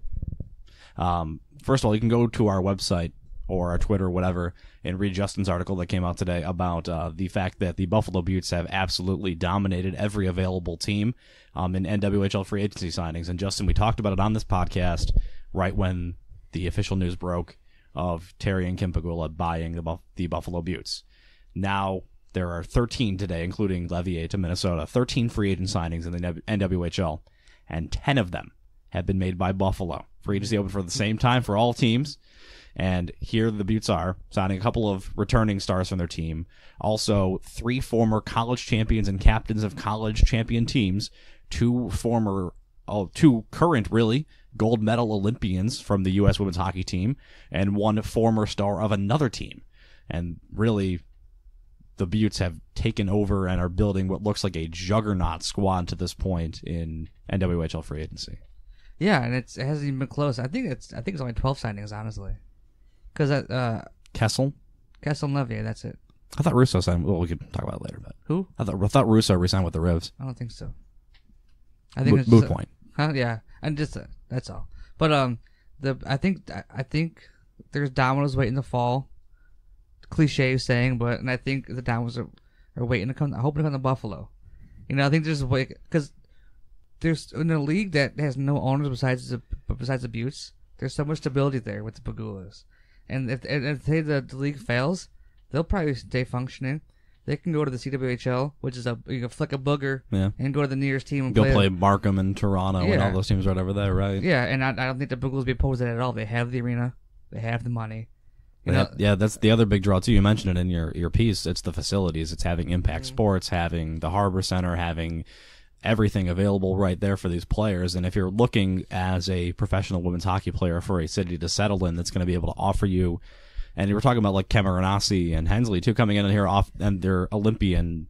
First of all, you can go to our website or our Twitter or whatever and read Justin's article that came out today about the fact that the Buffalo Beauts have absolutely dominated every available team in NWHL free agency signings. And Justin, we talked about it on this podcast right when the official news broke of Terry and Kim Pegula buying the Buffalo Beauts. Now there are 13 today, including Levier to Minnesota, 13 free agent signings in the NWHL, and 10 of them have been made by Buffalo. Free agency open for the same time for all teams. And here the Beauts are, signing a couple of returning stars from their team. Also, 3 former college champions and captains of college champion teams, 2 current, really, gold medal Olympians from the U.S. women's hockey team, and 1 former star of another team. And really, the Beauts have taken over and are building what looks like a juggernaut squad to this point in NWHL free agency. Yeah, and it hasn't even been close. I think it's only 12 signings, honestly. Because Kessel and Levier, that's it. I thought Russo signed. Well, we could talk about it later. But who? I thought Russo resigned with the Rivs. I don't think so. I think it's moot point. Yeah, and just that's all. But I think there's dominoes waiting to fall. Cliche saying, and I think the Dominoes are waiting to come. Hoping to come to Buffalo. I think there's because there's in a league that has no owners besides the Beauts. There's so much stability there with the Pegulas. And if the league fails, they'll probably stay functioning. They can go to the CWHL, which is you can flick a booger and go to the nearest team and play Markham and Toronto and all those teams right over there, right? Yeah, and I don't think the Pegulas will be opposed to that at all. They have the arena, they have the money. Yeah, that's the other big draw too. You mentioned it in your piece. It's the facilities. It's having Impact Sports, having the Harbor Center, having everything available right there for these players. And if you're looking as a professional women's hockey player for a city to settle in that's going to be able to offer you, and you were talking about like Cameronasi and Hensley too, coming in here off and their Olympian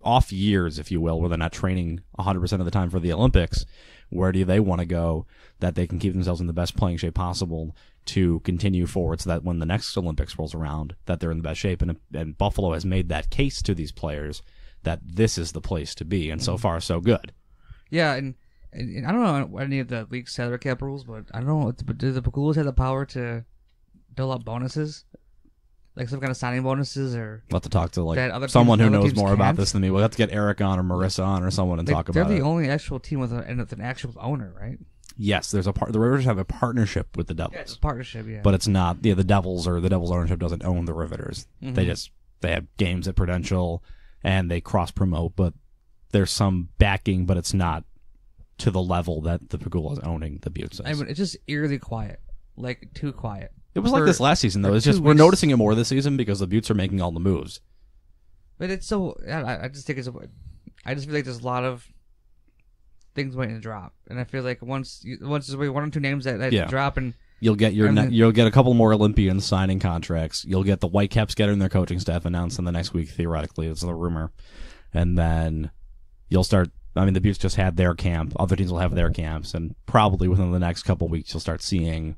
off years, if you will, where they're not training 100% of the time for the Olympics. Where do they want to go that they can keep themselves in the best playing shape possible to continue forward so that when the next Olympics rolls around, that they're in the best shape? And Buffalo has made that case to these players that this is the place to be, and so far, so good. Yeah, and I don't know any of the league salary cap rules, but I don't know, do the Pegulas have the power to dole out bonuses? Like some kind of signing bonuses? Or we'll have to talk to someone who knows more about this than me. We'll have to get Eric on or Marissa on or someone and talk about it. They're the only actual team with an actual owner, right? Yes, there's the Riveters have a partnership with the Devils. Yeah, it's a partnership, yeah. But it's not, the Devils or the Devils ownership doesn't own the Riveters. Mm-hmm. They have games at Prudential, and they cross-promote, but there's some backing, but it's not to the level that the Pegulas owning the Beauts is. I mean, it's just eerily quiet. like too quiet. It was like this last season, though. It's just we're noticing it more this season because the Buttes are making all the moves. But it's so... I just think I just feel like there's a lot of things waiting to drop. And I feel like once there's one or two names that drop and... You'll get you'll get a couple more Olympians signing contracts. You'll get the Whitecaps getting their coaching staff announced in the next week, theoretically. It's the rumor. And then you'll start... I mean, the Buttes just had their camp. Other teams will have their camps. And probably within the next couple weeks, you'll start seeing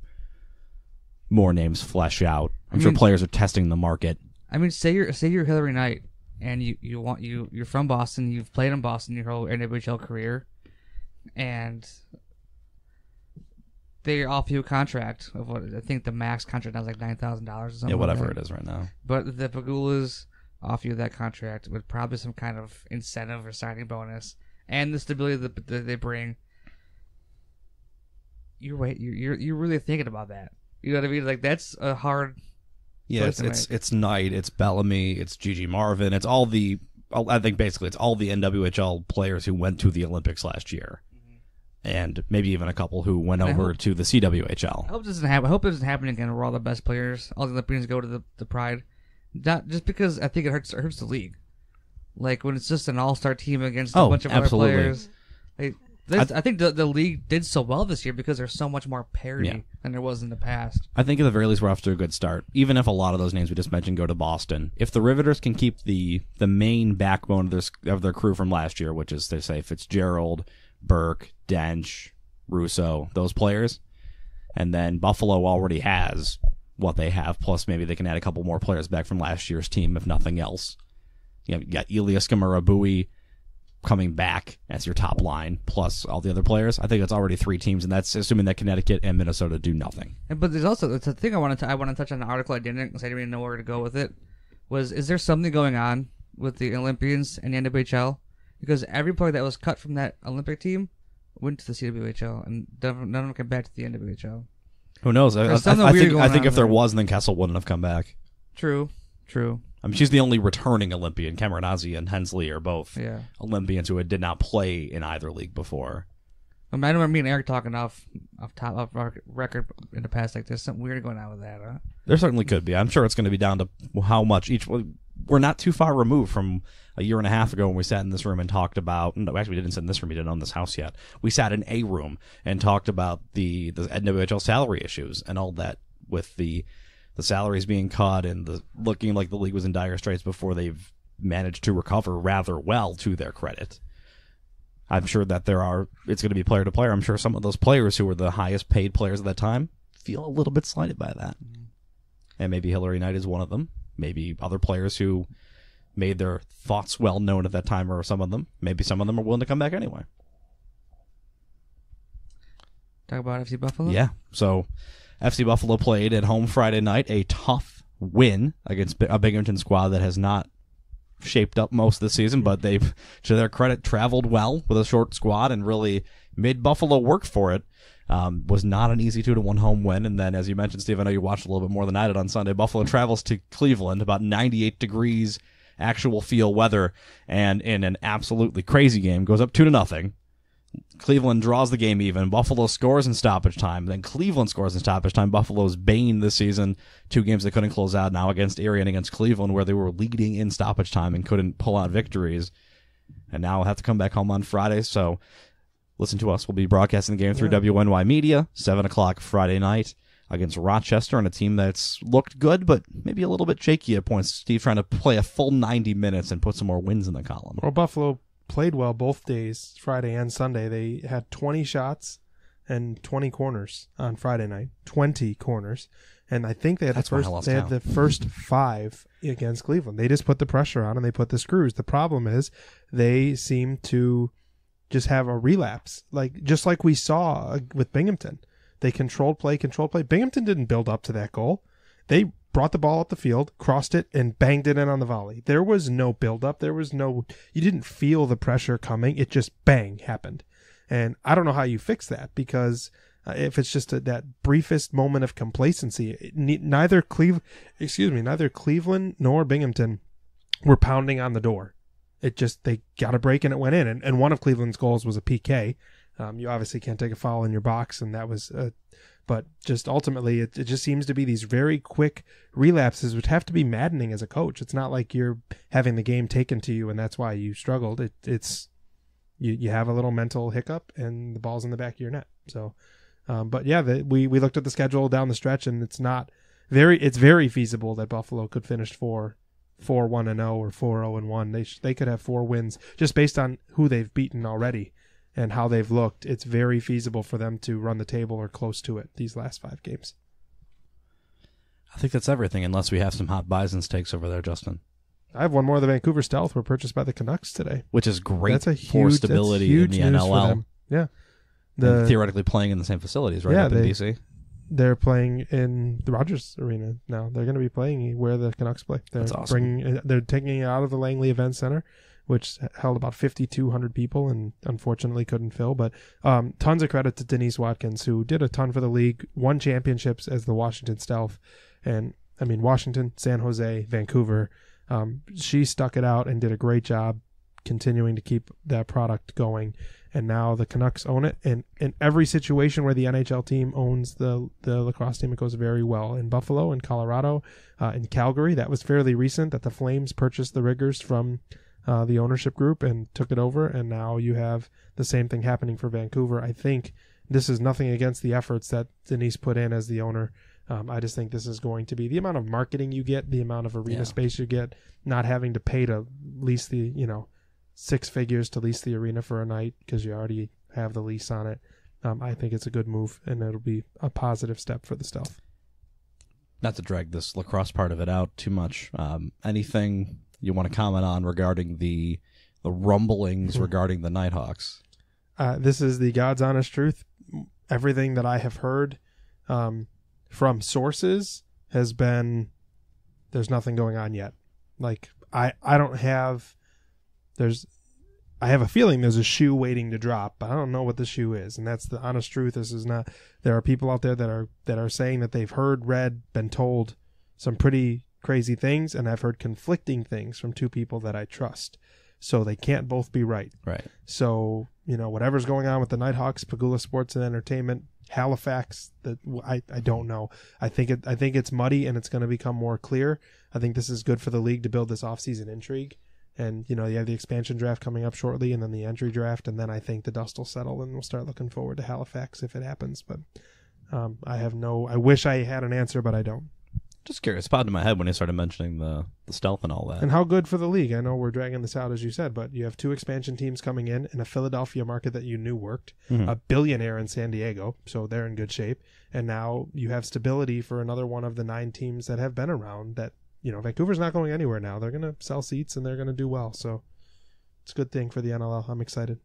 more names flesh out. I'm sure players are testing the market. I mean, say you're Hillary Knight, and you're from Boston. You've played in Boston your whole NWHL career, and they offer you a contract of what I think the max contract now is like $9,000 or something. Yeah, whatever like it is right now. But the Pagulas offer you that contract with probably some kind of incentive or signing bonus and the stability that they bring. You're really thinking about that. You know what I mean? Like that's a hard. Yeah, it's Knight, it's Bellamy, it's Gigi Marvin, it's all the. I think basically it's all the NWHL players who went to the Olympics last year. And maybe even a couple who went over to the CWHL. I hope this doesn't happen. I hope it doesn't happen again where all the best players, all the Olympians go to the Pride. Not just because I think it hurts the league. Like when it's just an all-star team against a bunch of other players. I think the league did so well this year because there's so much more parity than there was in the past. I think at the very least we're off to a good start. Even if a lot of those names we just mentioned go to Boston, if the Riveters can keep the main backbone of their crew from last year, which is they say Fitzgerald, Burke, Dench, Russo, those players, and then Buffalo already has what they have, plus maybe they can add a couple more players back from last year's team, if nothing else. You got Elias Kamara-Bowie coming back as your top line, plus all the other players. I think that's already 3 teams, and that's assuming that Connecticut and Minnesota do nothing. But there's also it's a thing I want to touch on an article I didn't because I didn't even know where to go with it. Is there something going on with the Olympians and the NWHL? Because every player that was cut from that Olympic team went to the CWHL, and none of them came back to the NWHL. Who knows? I think if there was, then Kessel wouldn't have come back. True. I mean, she's the only returning Olympian. Cameronazzi and Hensley are both Olympians who did not play in either league before. I remember me and Eric talking off record in the past. Like, there's something weird going on with that, huh? There certainly could be. I'm sure it's going to be down to how much each. We're not too far removed from a year and a half ago when we sat in this room and talked about. No, actually, we didn't sit in this room. We didn't own this house yet. We sat in a room and talked about the NWHL salary issues and all that with the salaries being cut and looking like the league was in dire straits before they've managed to recover rather well, to their credit. I'm sure that it's going to be player to player. I'm sure some of those players who were the highest paid players at that time feel a little bit slighted by that. And maybe Hillary Knight is one of them. Maybe other players who made their thoughts well known at that time are some of them. Maybe some of them are willing to come back anyway. Talk about FC Buffalo? Yeah. So FC Buffalo played at home Friday night, a tough win against a Binghamton squad that has not shaped up most of the season, but they've, to their credit, traveled well with a short squad and really made Buffalo work for it. Was not an easy 2-1 home win. And then, as you mentioned, Steve, I know you watched a little bit more than I did on Sunday. Buffalo travels to Cleveland, about 98 degrees actual feel weather, and in an absolutely crazy game, goes up 2-0. Cleveland draws the game even. Buffalo scores in stoppage time. Then Cleveland scores in stoppage time. Buffalo's bane this season. 2 games they couldn't close out now against Erie and against Cleveland, where they were leading in stoppage time and couldn't pull out victories. And now we'll have to come back home on Friday. So listen to us. We'll be broadcasting the game through WNY Media, 7 o'clock Friday night against Rochester, and a team that's looked good, but maybe a little bit shaky at points. Steve trying to play a full 90 minutes and put some more wins in the column. Well, Buffalo played well both days, Friday and Sunday. They had 20 shots and 20 corners on Friday night. 20 corners. And I think they had the first 5 against Cleveland. They just put the pressure on and they put the screws. The problem is they seem to just have a relapse, just like we saw with Binghamton. They controlled play. Binghamton didn't build up to that goal. They brought the ball up the field, crossed it, and banged it in on the volley. There was no build-up. You didn't feel the pressure coming. It just bang happened. And I don't know how you fix that, because if it's just that briefest moment of complacency, neither Cleveland nor Binghamton were pounding on the door. They got a break and it went in. And one of Cleveland's goals was a PK. You obviously can't take a foul in your box, and that was But just ultimately, it just seems to be these very quick relapses, which have to be maddening as a coach. It's not like you're having the game taken to you and that's why you struggled. It's you have a little mental hiccup and the ball's in the back of your net. So, but yeah, we looked at the schedule down the stretch, and it's very feasible that Buffalo could finish 4-1-0 or 4-0-1. They could have 4 wins just based on who they've beaten already and how they've looked. It's very feasible for them to run the table or close to it these last 5 games. I think that's everything, unless we have some hot Bison's takes over there, Justin. I have one more. The Vancouver Stealth were purchased by the Canucks today, which is great that's a for huge, stability huge in the news for NLL. them. Yeah, And theoretically playing in the same facilities, right? Yeah, up in DC. They're playing in the Rogers Arena now. They're going to be playing where the Canucks play. That's awesome. They're taking it out of the Langley Event Center, which held about 5,200 people and unfortunately couldn't fill. But tons of credit to Denise Watkins, who did a ton for the league, won championships as the Washington Stealth. And I mean, Washington, San Jose, Vancouver. She stuck it out and did a great job continuing to keep that product going. And now the Canucks own it. And in every situation where the NHL team owns the lacrosse team, it goes very well. In Buffalo, in Colorado, in Calgary, that was fairly recent that the Flames purchased the riggers from the ownership group and took it over. And now you have the same thing happening for Vancouver. I think this is nothing against the efforts that Denise put in as the owner. I just think this is going to be the amount of marketing you get, the amount of arena space you get, not having to pay to lease the, 6 figures to lease the arena for a night because you already have the lease on it. I think it's a good move, and it'll be a positive step for the Stealth. Not to drag this lacrosse part of it out too much. Anything you want to comment on regarding the rumblings regarding the Nighthawks? This is the God's honest truth. Everything that I have heard from sources has been there's nothing going on yet. Like I have a feeling there's a shoe waiting to drop, but I don't know what the shoe is, and that's the honest truth. This is not. There are people out there that are saying that they've heard, read, been told some pretty crazy things, and I've heard conflicting things from 2 people that I trust. So they can't both be right. Right. So whatever's going on with the Nighthawks, Pagula Sports and Entertainment, Halifax, I don't know. I think it's muddy and it's going to become more clear. I think this is good for the league to build this offseason intrigue. And, you have the expansion draft coming up shortly and then the entry draft. And then I think the dust will settle and we'll start looking forward to Halifax if it happens. But I wish I had an answer, but I don't. Just curious. It popped in my head when you started mentioning the Stealth and all that. And how good for the league. I know we're dragging this out, as you said, but you have 2 expansion teams coming in a Philadelphia market that you knew worked, a billionaire in San Diego, so they're in good shape. And now you have stability for another one of the 9 teams that have been around that, Vancouver's not going anywhere now. They're going to sell seats and they're going to do well. So it's a good thing for the NLL. I'm excited.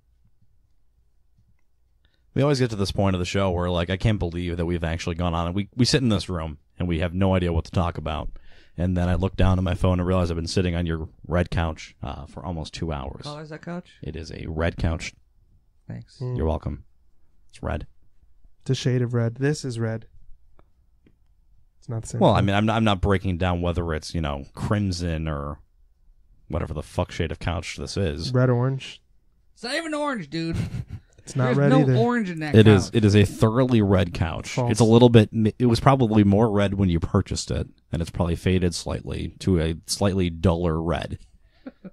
We always get to this point of the show where, I can't believe that we've actually gone on. And we sit in this room, and we have no idea what to talk about. And then I look down at my phone and realize I've been sitting on your red couch for almost 2 hours. What color is that couch? It is a red couch. Thanks. You're welcome. It's red. It's a shade of red. This is red. It's not the same. Well, thing. I mean, I'm not breaking down whether it's, crimson or whatever the fuck shade of couch this is. Red orange. It's not even orange, dude. It's not There's red no either. orange in that It couch. is a thoroughly red couch. False. It's a little bit. It was probably more red when you purchased it, and it's probably faded slightly to a slightly duller red,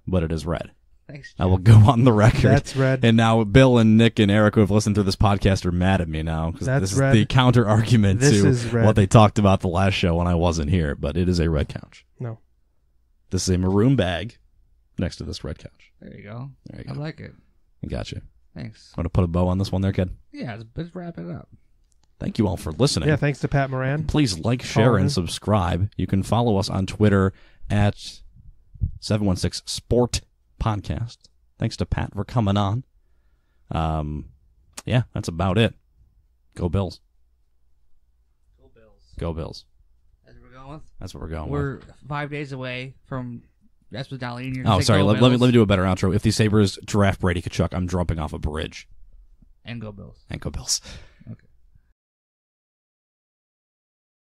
but it is red. Thanks, Jeff. I will go on the record. That's red. And now Bill and Nick and Eric, who have listened to this podcast, are mad at me now because That's this is red. the counter argument This to is red. what they talked about the last show when I wasn't here. But it is a red couch. No. This is a maroon bag next to this red couch. There you go. There you I go. like it. I got you. Thanks. Want to put a bow on this one there, kid? Yeah, let's wrap it up. Thank you all for listening. Yeah, thanks to Pat Moran. Please like, share, Follow and him. subscribe. You can follow us on Twitter at 716 Sport Podcast. Thanks to Pat for coming on. Yeah, that's about it. Go Bills. Go Bills. Go Bills. That's what we're going with. That's what we're going with. We're 5 days away from. That's what Dolly and you're Oh, say sorry. go Let me Bills. do a better outro. If the Sabres draft Brady Kachuk, I'm jumping off a bridge. And go Bills. And go Bills.